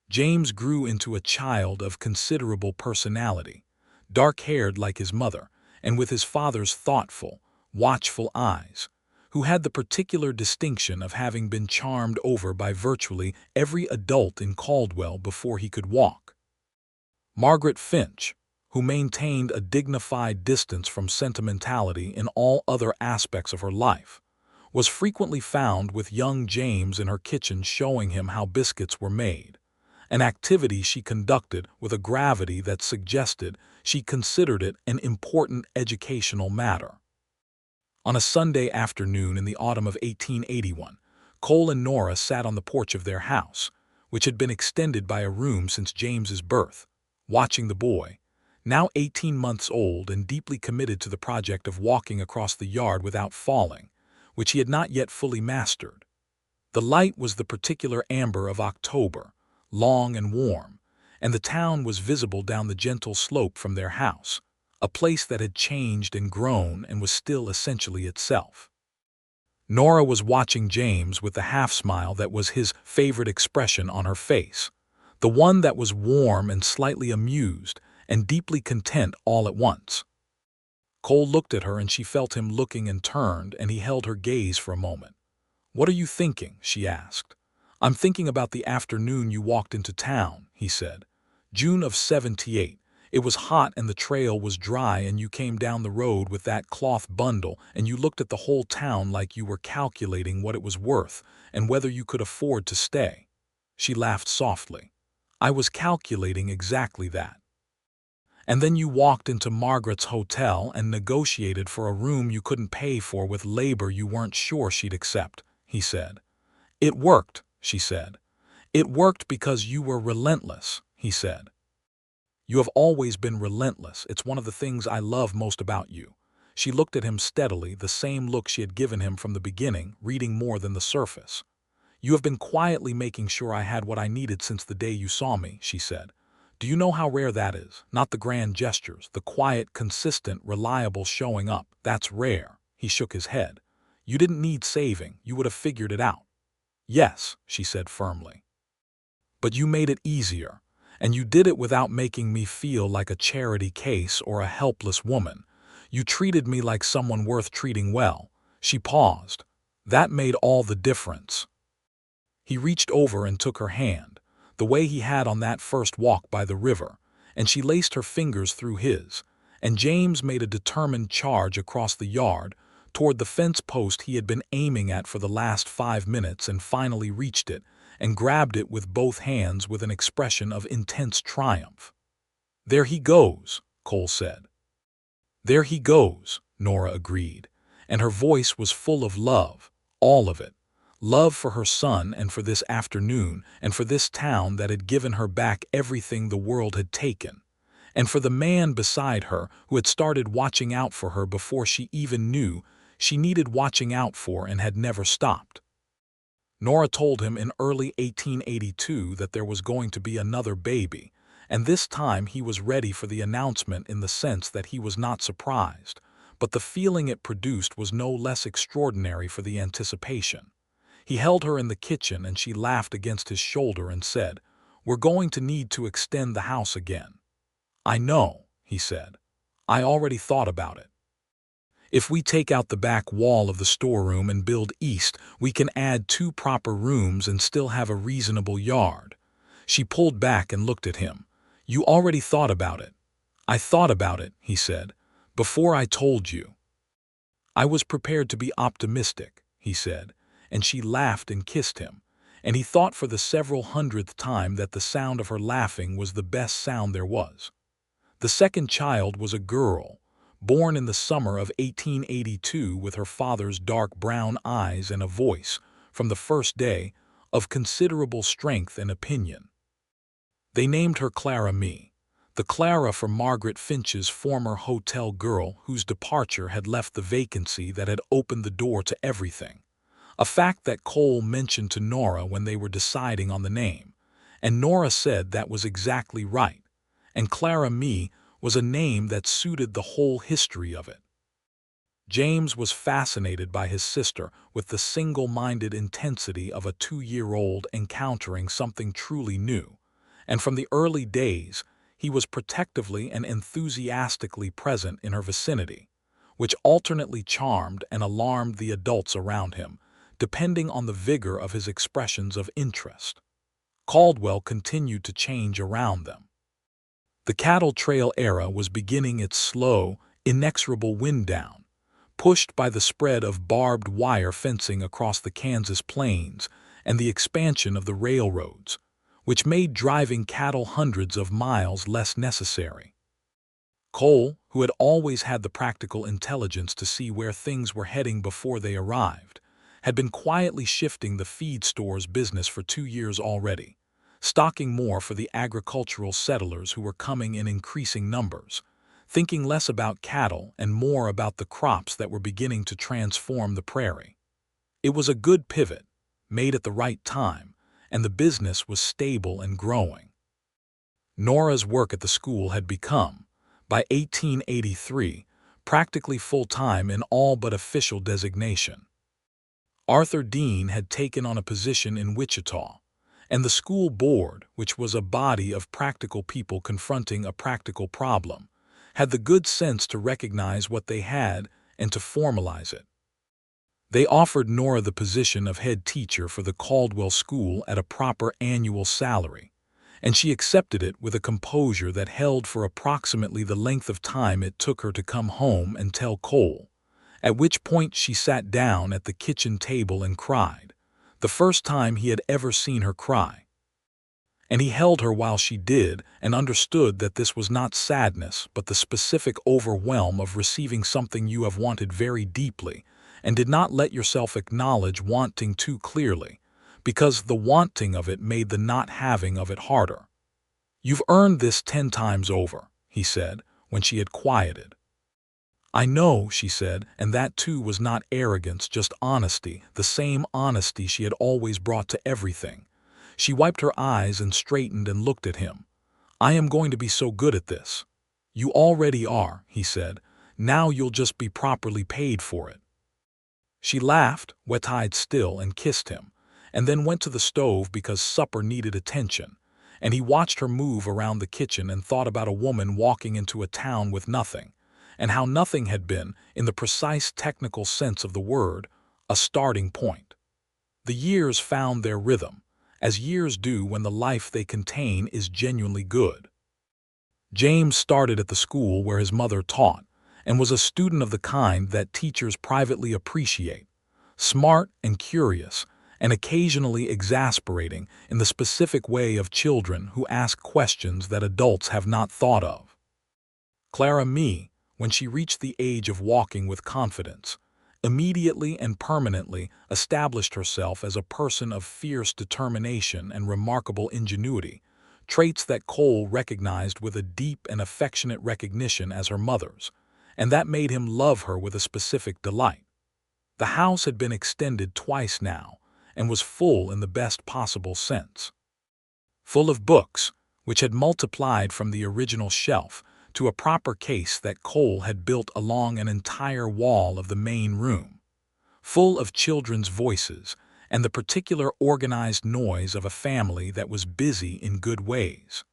James grew into a child of considerable personality, dark-haired like his mother, and with his father's thoughtful, watchful eyes, who had the particular distinction of having been charmed over by virtually every adult in Caldwell before he could walk. Margaret Finch, who maintained a dignified distance from sentimentality in all other aspects of her life, was frequently found with young James in her kitchen showing him how biscuits were made, an activity she conducted with a gravity that suggested she considered it an important educational matter. On a Sunday afternoon in the autumn of 1881, Cole and Nora sat on the porch of their house, which had been extended by a room since James's birth, watching the boy, now 18 months old and deeply committed to the project of walking across the yard without falling, which he had not yet fully mastered. The light was the particular amber of October, long and warm, and the town was visible down the gentle slope from their house, a place that had changed and grown and was still essentially itself. Nora was watching James with the half-smile that was his favorite expression on her face, the one that was warm and slightly amused and deeply content all at once. Cole looked at her and she felt him looking and turned, and he held her gaze for a moment. "What are you thinking?" she asked. "I'm thinking about the afternoon you walked into town," he said. "June of '78. It was hot and the trail was dry and you came down the road with that cloth bundle and you looked at the whole town like you were calculating what it was worth and whether you could afford to stay." She laughed softly. "I was calculating exactly that." "And then you walked into Margaret's hotel and negotiated for a room you couldn't pay for with labor you weren't sure she'd accept," he said. "It worked," she said. "It worked because you were relentless," he said. "You have always been relentless. It's one of the things I love most about you." She looked at him steadily, the same look she had given him from the beginning, reading more than the surface. "You have been quietly making sure I had what I needed since the day you saw me," she said. "Do you know how rare that is? Not the grand gestures, the quiet, consistent, reliable showing up. That's rare." He shook his head. "You didn't need saving. You would have figured it out." "Yes," she said firmly. "But you made it easier. And you did it without making me feel like a charity case or a helpless woman. You treated me like someone worth treating well." She paused. "That made all the difference." He reached over and took her hand, the way he had on that first walk by the river, and she laced her fingers through his, and James made a determined charge across the yard toward the fence post he had been aiming at for the last 5 minutes and finally reached it and grabbed it with both hands with an expression of intense triumph. "There he goes," Cole said. "There he goes," Nora agreed, and her voice was full of love, all of it. Love for her son and for this afternoon and for this town that had given her back everything the world had taken, and for the man beside her who had started watching out for her before she even knew she needed watching out for and had never stopped. Nora told him in early 1882 that there was going to be another baby, and this time he was ready for the announcement in the sense that he was not surprised, but the feeling it produced was no less extraordinary for the anticipation. He held her in the kitchen and she laughed against his shoulder and said, "We're going to need to extend the house again." "I know," he said. "I already thought about it. If we take out the back wall of the storeroom and build east, we can add 2 proper rooms and still have a reasonable yard." She pulled back and looked at him. "You already thought about it." "I thought about it," he said, "before I told you." "I was prepared to be optimistic," he said, and she laughed and kissed him, and he thought for the several hundredth time that the sound of her laughing was the best sound there was. The second child was a girl, born in the summer of 1882 with her father's dark brown eyes and a voice, from the first day, of considerable strength and opinion. They named her Clara Mee, the Clara from Margaret Finch's former hotel girl whose departure had left the vacancy that had opened the door to everything, a fact that Cole mentioned to Nora when they were deciding on the name, and Nora said that was exactly right, and Clara Mee was a name that suited the whole history of it. James was fascinated by his sister with the single-minded intensity of a 2-year-old encountering something truly new, and from the early days he was protectively and enthusiastically present in her vicinity, which alternately charmed and alarmed the adults around him, depending on the vigor of his expressions of interest. Caldwell continued to change around them. The cattle trail era was beginning its slow, inexorable wind down, pushed by the spread of barbed wire fencing across the Kansas plains and the expansion of the railroads, which made driving cattle hundreds of miles less necessary. Cole, who had always had the practical intelligence to see where things were heading before they arrived, had been quietly shifting the feed store's business for 2 years already, stocking more for the agricultural settlers who were coming in increasing numbers, thinking less about cattle and more about the crops that were beginning to transform the prairie. It was a good pivot, made at the right time, and the business was stable and growing. Nora's work at the school had become, by 1883, practically full-time in all but official designation. Arthur Dean had taken on a position in Wichita, and the school board, which was a body of practical people confronting a practical problem, had the good sense to recognize what they had and to formalize it. They offered Nora the position of head teacher for the Caldwell school at a proper annual salary, and she accepted it with a composure that held for approximately the length of time it took her to come home and tell Cole, at which point she sat down at the kitchen table and cried, the first time he had ever seen her cry. And he held her while she did and understood that this was not sadness but the specific overwhelm of receiving something you have wanted very deeply and did not let yourself acknowledge wanting too clearly, because the wanting of it made the not having of it harder. "You've earned this 10 times over," he said, when she had quieted. "I know," she said, and that too was not arrogance, just honesty, the same honesty she had always brought to everything. She wiped her eyes and straightened and looked at him. "I am going to be so good at this." "You already are," he said. "Now you'll just be properly paid for it." She laughed, wet-eyed still, and kissed him, and then went to the stove because supper needed attention, and he watched her move around the kitchen and thought about a woman walking into a town with nothing, and how nothing had been, in the precise technical sense of the word, a starting point. The years found their rhythm, as years do when the life they contain is genuinely good. James started at the school where his mother taught, and was a student of the kind that teachers privately appreciate, smart and curious, and occasionally exasperating in the specific way of children who ask questions that adults have not thought of. Clara Mee, when she reached the age of walking with confidence, immediately and permanently established herself as a person of fierce determination and remarkable ingenuity, traits that Cole recognized with a deep and affectionate recognition as her mother's, and that made him love her with a specific delight. The house had been extended twice now, and was full in the best possible sense. Full of books, which had multiplied from the original shelf to a proper case that Cole had built along an entire wall of the main room. Full of children's voices and the particular organized noise of a family that was busy in good ways.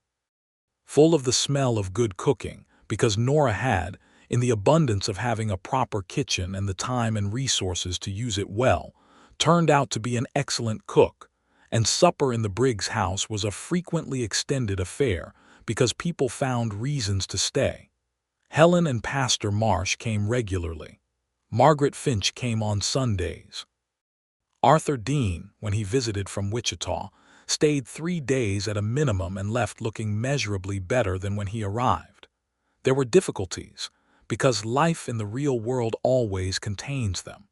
Full of the smell of good cooking, because Nora had, in the abundance of having a proper kitchen and the time and resources to use it well, turned out to be an excellent cook, and supper in the Briggs house was a frequently extended affair because people found reasons to stay. Helen and Pastor Marsh came regularly. Margaret Finch came on Sundays. Arthur Dean, when he visited from Wichita, stayed 3 days at a minimum and left looking measurably better than when he arrived. There were difficulties, because life in the real world always contains them.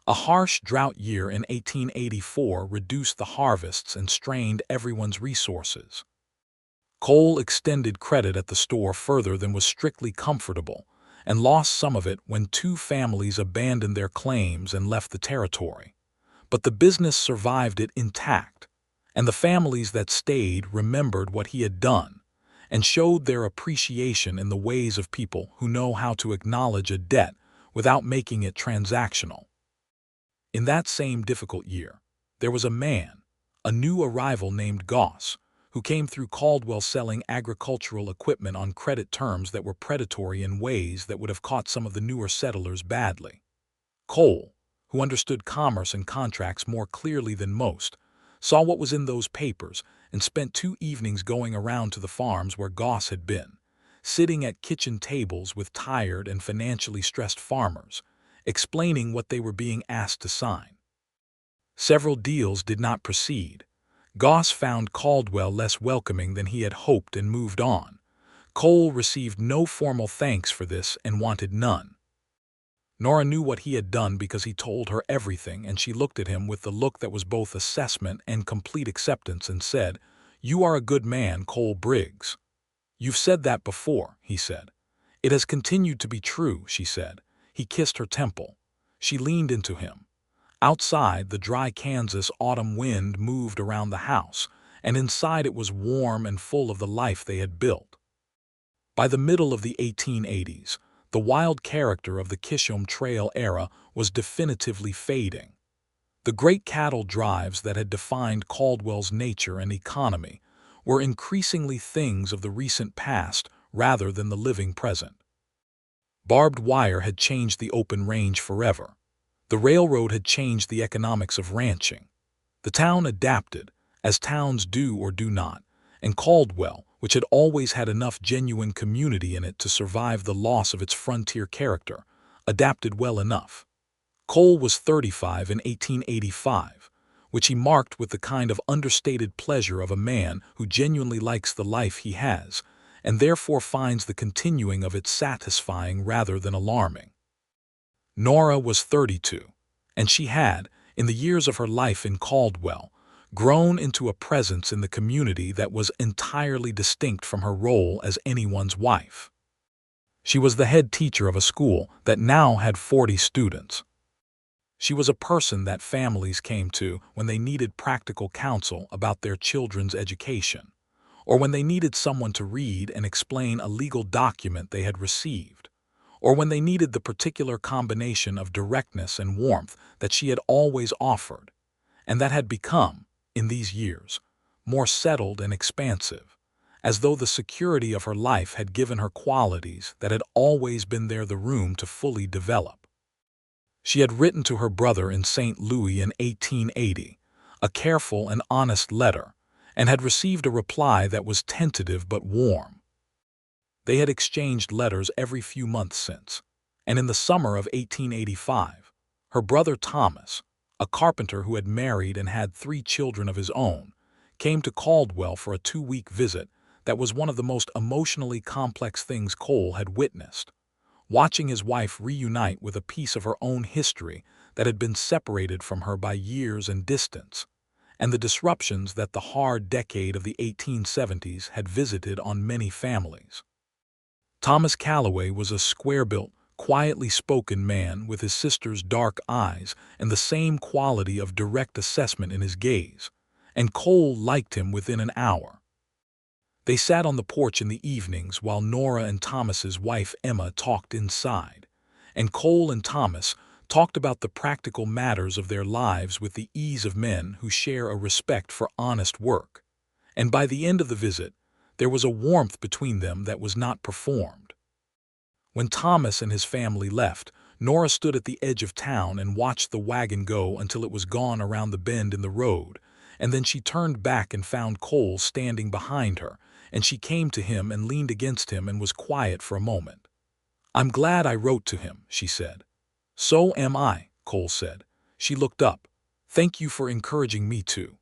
A harsh drought year in 1884 reduced the harvests and strained everyone's resources. Cole extended credit at the store further than was strictly comfortable, and lost some of it when 2 families abandoned their claims and left the territory. But the business survived it intact, and the families that stayed remembered what he had done, and showed their appreciation in the ways of people who know how to acknowledge a debt without making it transactional. In that same difficult year, there was a man, a new arrival named Goss, who came through Caldwell selling agricultural equipment on credit terms that were predatory in ways that would have caught some of the newer settlers badly. Cole, who understood commerce and contracts more clearly than most, saw what was in those papers and spent 2 evenings going around to the farms where Goss had been, sitting at kitchen tables with tired and financially stressed farmers, explaining what they were being asked to sign. Several deals did not proceed. Goss found Caldwell less welcoming than he had hoped and moved on. Cole received no formal thanks for this and wanted none. Nora knew what he had done because he told her everything, and she looked at him with the look that was both assessment and complete acceptance and said, "You are a good man, Cole Briggs." "You've said that before," he said. "It has continued to be true," she said. He kissed her temple. She leaned into him. Outside, the dry Kansas autumn wind moved around the house, and inside it was warm and full of the life they had built. By the middle of the 1880s, the wild character of the Kishom Trail era was definitively fading. The great cattle drives that had defined Caldwell's nature and economy were increasingly things of the recent past rather than the living present. Barbed wire had changed the open range forever. The railroad had changed the economics of ranching. The town adapted, as towns do or do not, and Caldwell, which had always had enough genuine community in it to survive the loss of its frontier character, adapted well enough. Cole was 35 in 1885, which he marked with the kind of understated pleasure of a man who genuinely likes the life he has, and therefore finds the continuing of it satisfying rather than alarming. Nora was 32, and she had, in the years of her life in Caldwell, grown into a presence in the community that was entirely distinct from her role as anyone's wife. She was the head teacher of a school that now had 40 students. She was a person that families came to when they needed practical counsel about their children's education, or when they needed someone to read and explain a legal document they had received, or when they needed the particular combination of directness and warmth that she had always offered, and that had become, in these years, more settled and expansive, as though the security of her life had given her qualities that had always been there the room to fully develop. She had written to her brother in St. Louis in 1880, a careful and honest letter, and had received a reply that was tentative but warm. They had exchanged letters every few months since, and in the summer of 1885, her brother Thomas, a carpenter who had married and had 3 children of his own, came to Caldwell for a 2-week visit that was one of the most emotionally complex things Cole had witnessed, watching his wife reunite with a piece of her own history that had been separated from her by years and distance, and the disruptions that the hard decade of the 1870s had visited on many families. Thomas Calloway was a square-built, quietly spoken man with his sister's dark eyes and the same quality of direct assessment in his gaze, and Cole liked him within an hour. They sat on the porch in the evenings while Nora and Thomas's wife Emma talked inside, and Cole and Thomas talked about the practical matters of their lives with the ease of men who share a respect for honest work. And by the end of the visit, there was a warmth between them that was not performed. When Thomas and his family left, Nora stood at the edge of town and watched the wagon go until it was gone around the bend in the road, and then she turned back and found Cole standing behind her, and she came to him and leaned against him and was quiet for a moment. "I'm glad I wrote to him," she said. "So am I," Cole said. She looked up. "Thank you for encouraging me to."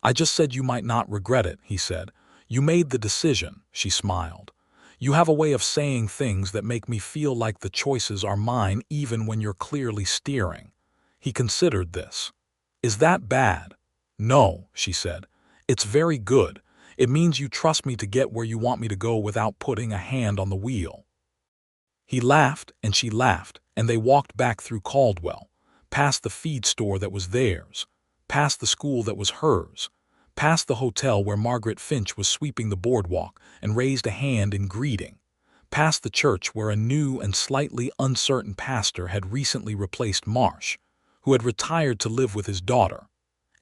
"I just said you might not regret it," he said. "You made the decision," she smiled. "You have a way of saying things that make me feel like the choices are mine even when you're clearly steering." He considered this. "Is that bad?" "No," she said. "It's very good. It means you trust me to get where you want me to go without putting a hand on the wheel." He laughed and she laughed, and they walked back through Caldwell, past the feed store that was theirs, past the school that was hers, past the hotel where Margaret Finch was sweeping the boardwalk and raised a hand in greeting, past the church where a new and slightly uncertain pastor had recently replaced Marsh, who had retired to live with his daughter,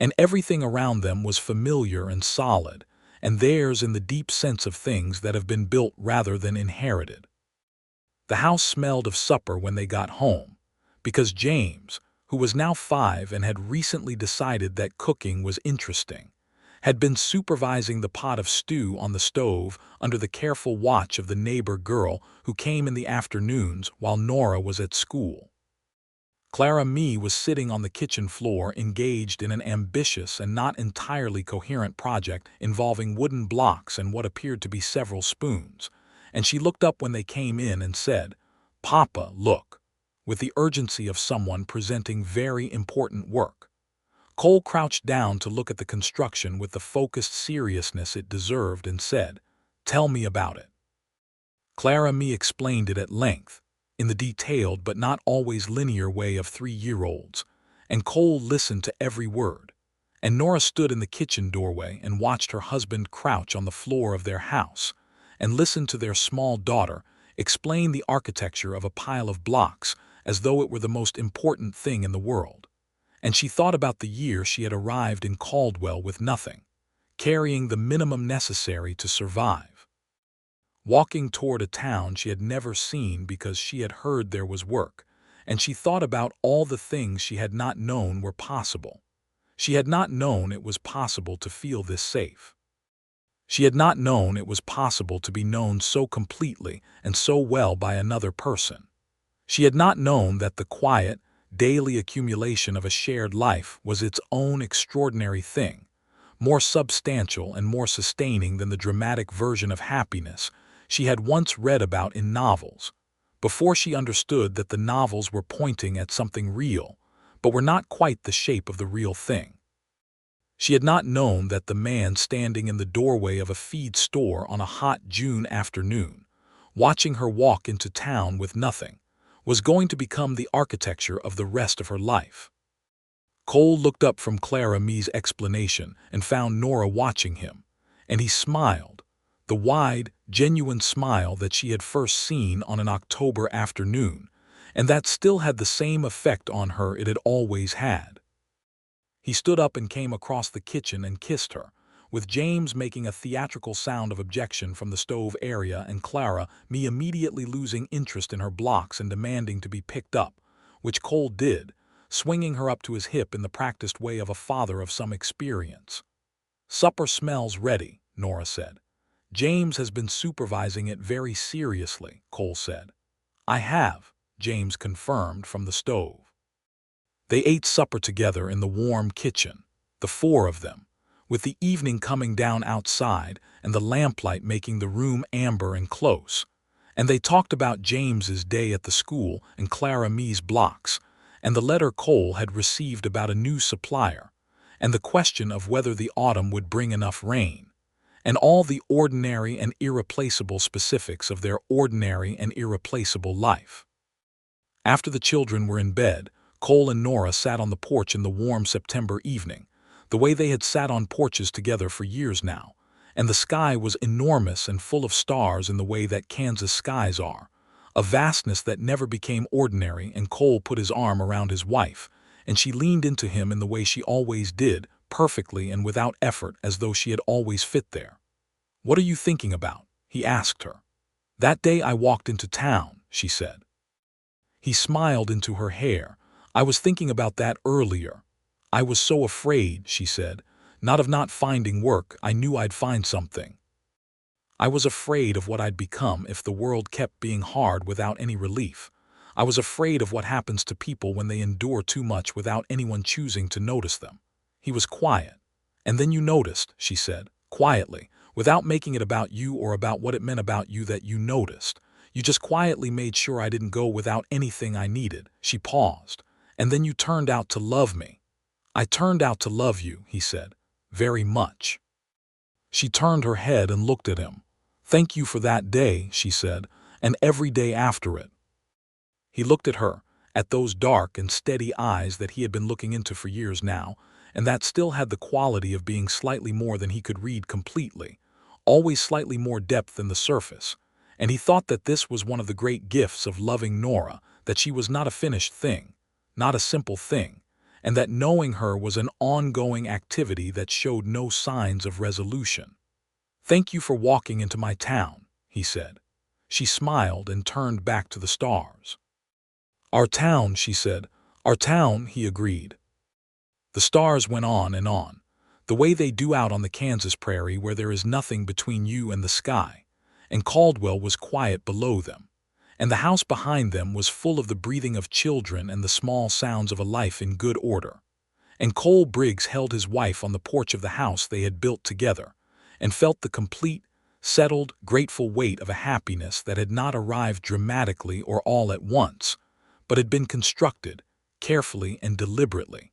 and everything around them was familiar and solid, and theirs in the deep sense of things that have been built rather than inherited. The house smelled of supper when they got home, because James, who was now 5 and had recently decided that cooking was interesting, had been supervising the pot of stew on the stove under the careful watch of the neighbor girl who came in the afternoons while Nora was at school. Clara Mee was sitting on the kitchen floor engaged in an ambitious and not entirely coherent project involving wooden blocks and what appeared to be several spoons, and she looked up when they came in and said, "Papa, look," with the urgency of someone presenting very important work. Cole crouched down to look at the construction with the focused seriousness it deserved and said, "Tell me about it." Clara Mee explained it at length, in the detailed but not always linear way of 3-year-olds, and Cole listened to every word, and Nora stood in the kitchen doorway and watched her husband crouch on the floor of their house and listened to their small daughter explain the architecture of a pile of blocks as though it were the most important thing in the world. And she thought about the year she had arrived in Caldwell with nothing, carrying the minimum necessary to survive. Walking toward a town she had never seen because she had heard there was work, and she thought about all the things she had not known were possible. She had not known it was possible to feel this safe. She had not known it was possible to be known so completely and so well by another person. She had not known that the quiet, daily accumulation of a shared life was its own extraordinary thing, more substantial and more sustaining than the dramatic version of happiness she had once read about in novels, before she understood that the novels were pointing at something real, but were not quite the shape of the real thing. She had not known that the man standing in the doorway of a feed store on a hot June afternoon, watching her walk into town with nothing, was going to become the architecture of the rest of her life. Cole looked up from Clara Mee's explanation and found Nora watching him, and he smiled, the wide, genuine smile that she had first seen on an October afternoon, and that still had the same effect on her it had always had. He stood up and came across the kitchen and kissed her, with James making a theatrical sound of objection from the stove area and Clara Mee immediately losing interest in her blocks and demanding to be picked up, which Cole did, swinging her up to his hip in the practiced way of a father of some experience. "Supper smells ready," Nora said. "James has been supervising it very seriously," Cole said. "I have," James confirmed from the stove. They ate supper together in the warm kitchen, the four of them, with the evening coming down outside and the lamplight making the room amber and close, and they talked about James's day at the school and Clara Mee's blocks, and the letter Cole had received about a new supplier, and the question of whether the autumn would bring enough rain, and all the ordinary and irreplaceable specifics of their ordinary and irreplaceable life. After the children were in bed, Cole and Nora sat on the porch in the warm September evening, the way they had sat on porches together for years now, and the sky was enormous and full of stars in the way that Kansas skies are, a vastness that never became ordinary, and Cole put his arm around his wife, and she leaned into him in the way she always did, perfectly and without effort, as though she had always fit there. "What are you thinking about?" he asked her. "That day I walked into town," she said. He smiled into her hair. "I was thinking about that earlier. I was so afraid," she said, "not of not finding work. I knew I'd find something. I was afraid of what I'd become if the world kept being hard without any relief. I was afraid of what happens to people when they endure too much without anyone choosing to notice them." He was quiet. "And then you noticed," she said, quietly, without making it about you or about what it meant about you that you noticed. "You just quietly made sure I didn't go without anything I needed." She paused. "And then you turned out to love me." "I turned out to love you," he said, "very much." She turned her head and looked at him. "Thank you for that day," she said, "and every day after it." He looked at her, at those dark and steady eyes that he had been looking into for years now, and that still had the quality of being slightly more than he could read completely, always slightly more depth than the surface, and he thought that this was one of the great gifts of loving Nora, that she was not a finished thing, not a simple thing, and that knowing her was an ongoing activity that showed no signs of resolution. "Thank you for walking into my town," he said. She smiled and turned back to the stars. "Our town," she said. "Our town," he agreed. The stars went on and on. the way they do out on the Kansas prairie where there is nothing between you and the sky, and Caldwell was quiet below them, and the house behind them was full of the breathing of children and the small sounds of a life in good order. And Cole Briggs held his wife on the porch of the house they had built together, and felt the complete, settled, grateful weight of a happiness that had not arrived dramatically or all at once, but had been constructed, carefully and deliberately.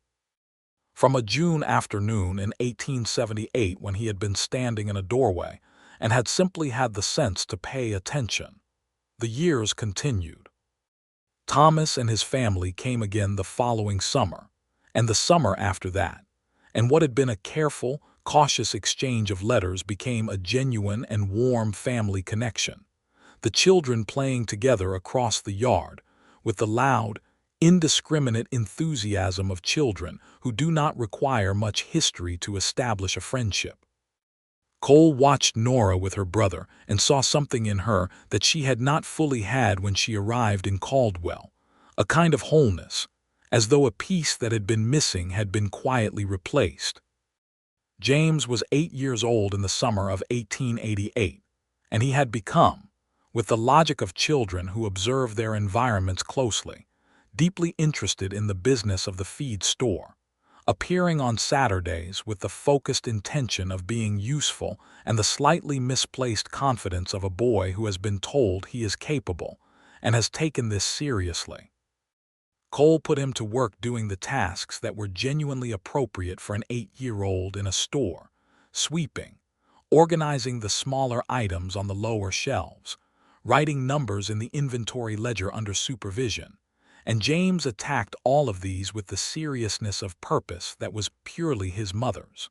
From a June afternoon in 1878, when he had been standing in a doorway and had simply had the sense to pay attention, the years continued. Thomas and his family came again the following summer, and the summer after that, and what had been a careful, cautious exchange of letters became a genuine and warm family connection, the children playing together across the yard, with the loud, indiscriminate enthusiasm of children who do not require much history to establish a friendship. Cole watched Nora with her brother and saw something in her that she had not fully had when she arrived in Caldwell, a kind of wholeness, as though a piece that had been missing had been quietly replaced. James was 8 years old in the summer of 1888, and he had become, with the logic of children who observe their environments closely, deeply interested in the business of the feed store, appearing on Saturdays with the focused intention of being useful and the slightly misplaced confidence of a boy who has been told he is capable and has taken this seriously. Cole put him to work doing the tasks that were genuinely appropriate for an 8-year-old in a store: sweeping, organizing the smaller items on the lower shelves, writing numbers in the inventory ledger under supervision, and James attacked all of these with the seriousness of purpose that was purely his mother's.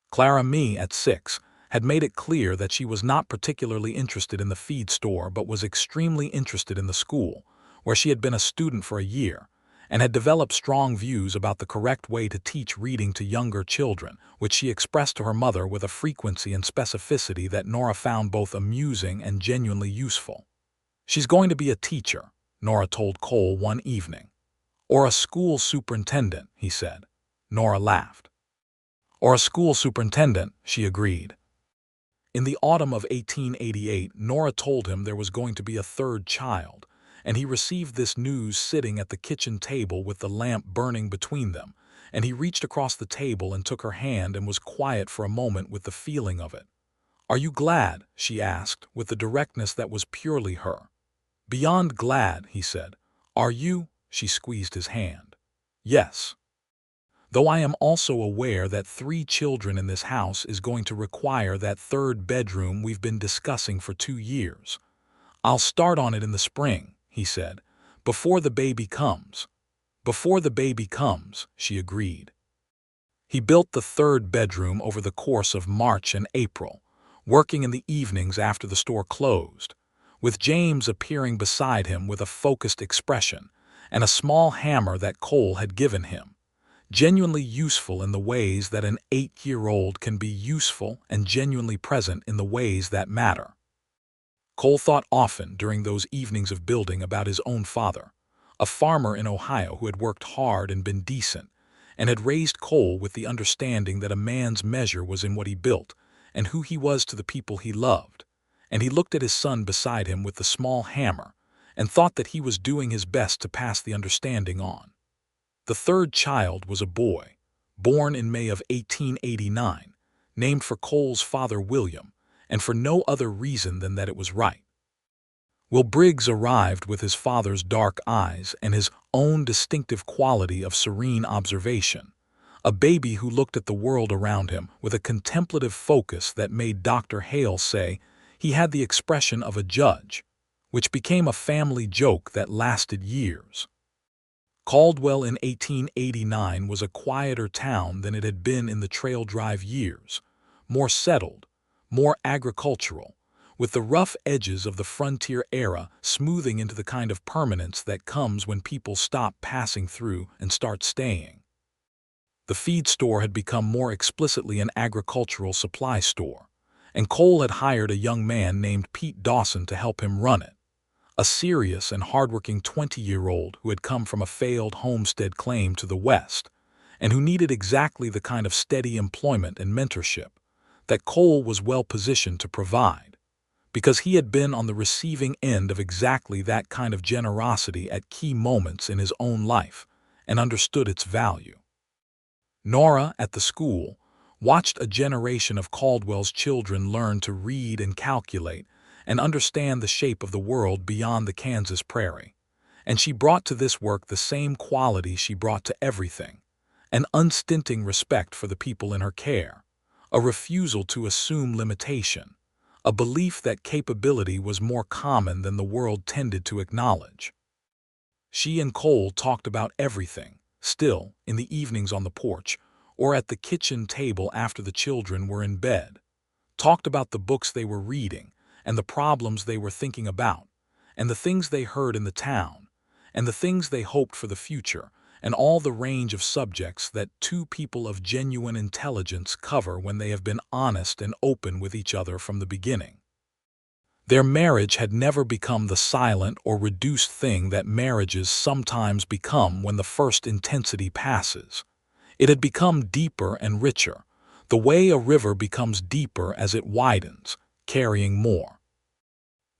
Clara Mee, at 6, had made it clear that she was not particularly interested in the feed store but was extremely interested in the school, where she had been a student for a year, and had developed strong views about the correct way to teach reading to younger children, which she expressed to her mother with a frequency and specificity that Nora found both amusing and genuinely useful. "She's going to be a teacher," Nora told Cole one evening. "Or a school superintendent," he said. Nora laughed. "Or a school superintendent," she agreed. In the autumn of 1888, Nora told him there was going to be a third child, and he received this news sitting at the kitchen table with the lamp burning between them, and he reached across the table and took her hand and was quiet for a moment with the feeling of it. "Are you glad?" she asked, with the directness that was purely her. "Beyond glad," he said. "Are you?" She squeezed his hand. "Yes. Though I am also aware that 3 children in this house is going to require that third bedroom we've been discussing for 2 years. I'll start on it in the spring," he said, "before the baby comes." "Before the baby comes," she agreed. He built the third bedroom over the course of March and April, working in the evenings after the store closed, with James appearing beside him with a focused expression and a small hammer that Cole had given him, genuinely useful in the ways that an 8-year-old can be useful and genuinely present in the ways that matter. Cole thought often during those evenings of building about his own father, a farmer in Ohio who had worked hard and been decent, and had raised Cole with the understanding that a man's measure was in what he built and who he was to the people he loved, and he looked at his son beside him with the small hammer and thought that he was doing his best to pass the understanding on. The third child was a boy, born in May of 1889, named for Cole's father William, and for no other reason than that it was right. Will Briggs arrived with his father's dark eyes and his own distinctive quality of serene observation, a baby who looked at the world around him with a contemplative focus that made Dr. Hale say he had the expression of a judge, which became a family joke that lasted years. Caldwell in 1889 was a quieter town than it had been in the Trail Drive years, more settled, more agricultural, with the rough edges of the frontier era smoothing into the kind of permanence that comes when people stop passing through and start staying. The feed store had become more explicitly an agricultural supply store, and Cole had hired a young man named Pete Dawson to help him run it, a serious and hardworking 20-year-old who had come from a failed homestead claim to the West, and who needed exactly the kind of steady employment and mentorship that Cole was well positioned to provide, because he had been on the receiving end of exactly that kind of generosity at key moments in his own life and understood its value. Nora, at the school, watched a generation of Caldwell's children learn to read and calculate and understand the shape of the world beyond the Kansas prairie, and she brought to this work the same quality she brought to everything: an unstinting respect for the people in her care, a refusal to assume limitation, a belief that capability was more common than the world tended to acknowledge. She and Cole talked about everything, still, in the evenings on the porch, or at the kitchen table after the children were in bed, talked about the books they were reading, and the problems they were thinking about, and the things they heard in the town, and the things they hoped for the future, and all the range of subjects that two people of genuine intelligence cover when they have been honest and open with each other from the beginning. Their marriage had never become the silent or reduced thing that marriages sometimes become when the first intensity passes. It had become deeper and richer, the way a river becomes deeper as it widens, carrying more.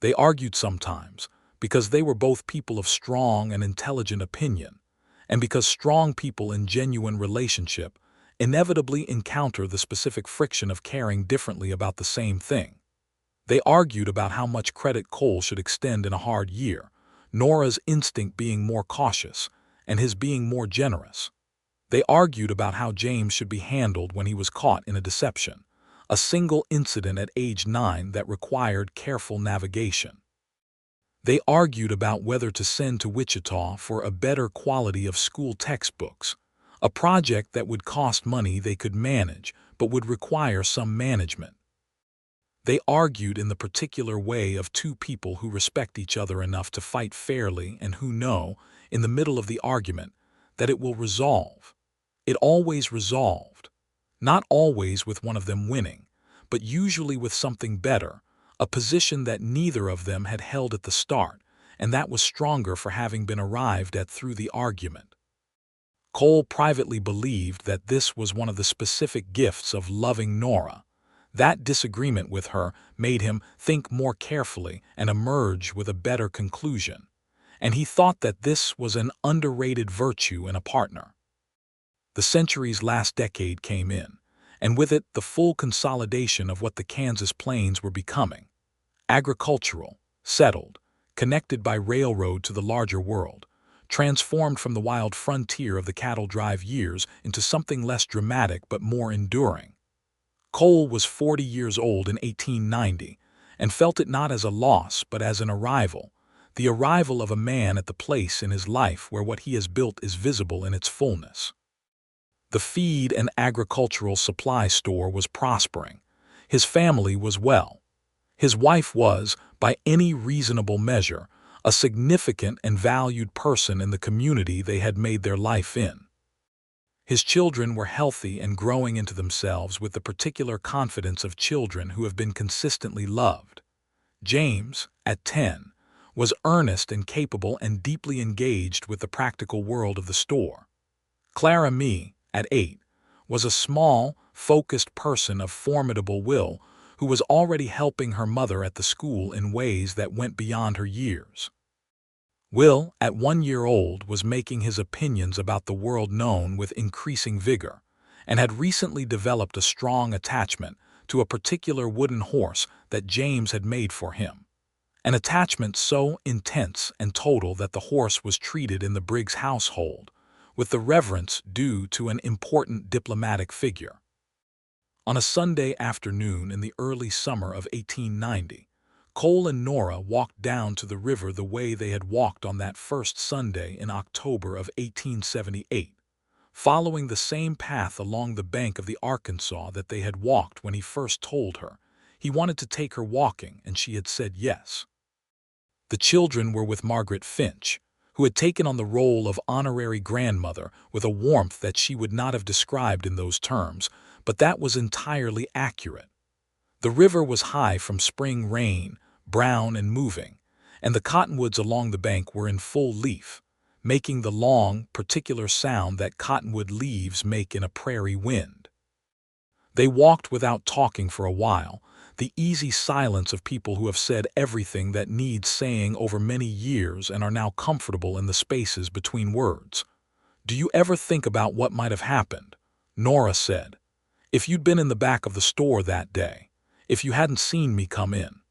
They argued sometimes, because they were both people of strong and intelligent opinion, and because strong people in genuine relationship inevitably encounter the specific friction of caring differently about the same thing. They argued about how much credit Cole should extend in a hard year, Nora's instinct being more cautious, and his being more generous. They argued about how James should be handled when he was caught in a deception, a single incident at age 9 that required careful navigation. They argued about whether to send to Wichita for a better quality of school textbooks, a project that would cost money they could manage but would require some management. They argued in the particular way of two people who respect each other enough to fight fairly and who know, in the middle of the argument, that it will resolve. It always resolved, not always with one of them winning, but usually with something better, a position that neither of them had held at the start, and that was stronger for having been arrived at through the argument. Cole privately believed that this was one of the specific gifts of loving Nora. That disagreement with her made him think more carefully and emerge with a better conclusion, and he thought that this was an underrated virtue in a partner. The century's last decade came in, and with it the full consolidation of what the Kansas plains were becoming: agricultural, settled, connected by railroad to the larger world, transformed from the wild frontier of the cattle drive years into something less dramatic but more enduring. Cole was 40 years old in 1890, and felt it not as a loss but as an arrival, the arrival of a man at the place in his life where what he has built is visible in its fullness. The feed and agricultural supply store was prospering. His family was well. His wife was, by any reasonable measure, a significant and valued person in the community they had made their life in. His children were healthy and growing into themselves with the particular confidence of children who have been consistently loved. James, at 10, was earnest and capable and deeply engaged with the practical world of the store. Clara Mee, at 8, was a small, focused person of formidable will who was already helping her mother at the school in ways that went beyond her years. Will, at 1 year old, was making his opinions about the world known with increasing vigor, and had recently developed a strong attachment to a particular wooden horse that James had made for him, an attachment so intense and total that the horse was treated in the Briggs household with the reverence due to an important diplomatic figure. On a Sunday afternoon in the early summer of 1890, Cole and Nora walked down to the river the way they had walked on that first Sunday in October of 1878, following the same path along the bank of the Arkansas that they had walked when he first told her he wanted to take her walking, and she had said yes. The children were with Margaret Finch, who had taken on the role of honorary grandmother with a warmth that she would not have described in those terms, but that was entirely accurate. The river was high from spring rain, brown and moving, and the cottonwoods along the bank were in full leaf, making the long, particular sound that cottonwood leaves make in a prairie wind. They walked without talking for a while, the easy silence of people who have said everything that needs saying over many years and are now comfortable in the spaces between words. "Do you ever think about what might have happened?" Nora said. "If you'd been in the back of the store that day, if you hadn't seen me come in."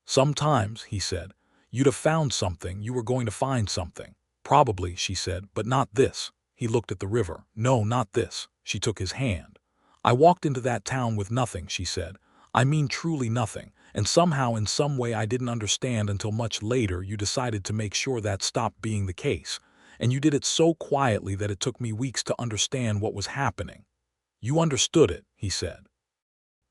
"Sometimes," he said, "you'd have found something, you were going to find something." "Probably," she said, "but not this." He looked at the river. "No, not this." She took his hand. "I walked into that town with nothing," she said. "I mean truly nothing, and somehow in some way I didn't understand until much later you decided to make sure that stopped being the case, and you did it so quietly that it took me weeks to understand what was happening." "You understood it," he said.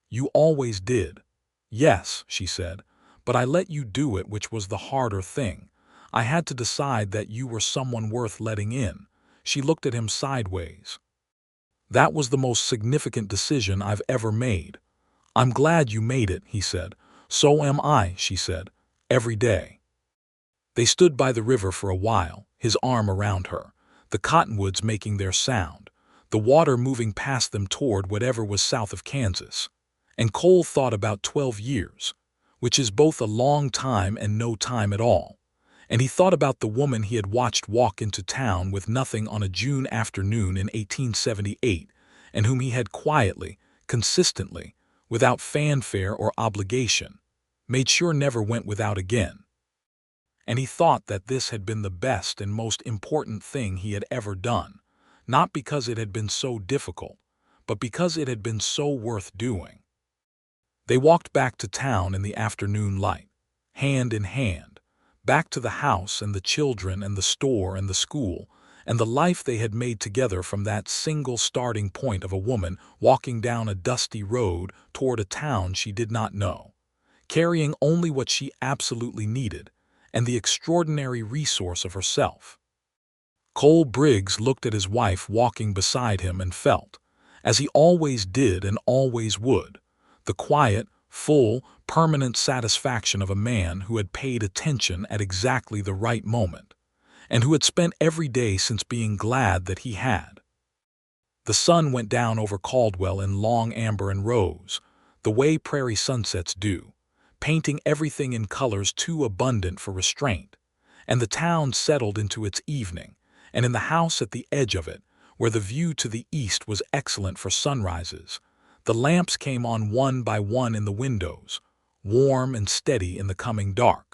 "You always did." "Yes," she said, "but I let you do it, which was the harder thing. I had to decide that you were someone worth letting in." She looked at him sideways. "That was the most significant decision I've ever made." "I'm glad you made it," he said. "So am I," she said. "Every day." They stood by the river for a while, his arm around her, the cottonwoods making their sound, the water moving past them toward whatever was south of Kansas. And Cole thought about 12 years, which is both a long time and no time at all. And he thought about the woman he had watched walk into town with nothing on a June afternoon in 1878, and whom he had quietly, consistently, without fanfare or obligation, made sure never went without again. And he thought that this had been the best and most important thing he had ever done, not because it had been so difficult, but because it had been so worth doing. They walked back to town in the afternoon light, hand in hand, back to the house and the children and the store and the school, and the life they had made together from that single starting point of a woman walking down a dusty road toward a town she did not know, carrying only what she absolutely needed, and the extraordinary resource of herself. Cole Briggs looked at his wife walking beside him and felt, as he always did and always would, the quiet, full, permanent satisfaction of a man who had paid attention at exactly the right moment, and who had spent every day since being glad that he had. The sun went down over Caldwell in long amber and rose, the way prairie sunsets do, painting everything in colors too abundant for restraint, and the town settled into its evening, and in the house at the edge of it, where the view to the east was excellent for sunrises, the lamps came on one by one in the windows, warm and steady in the coming dark.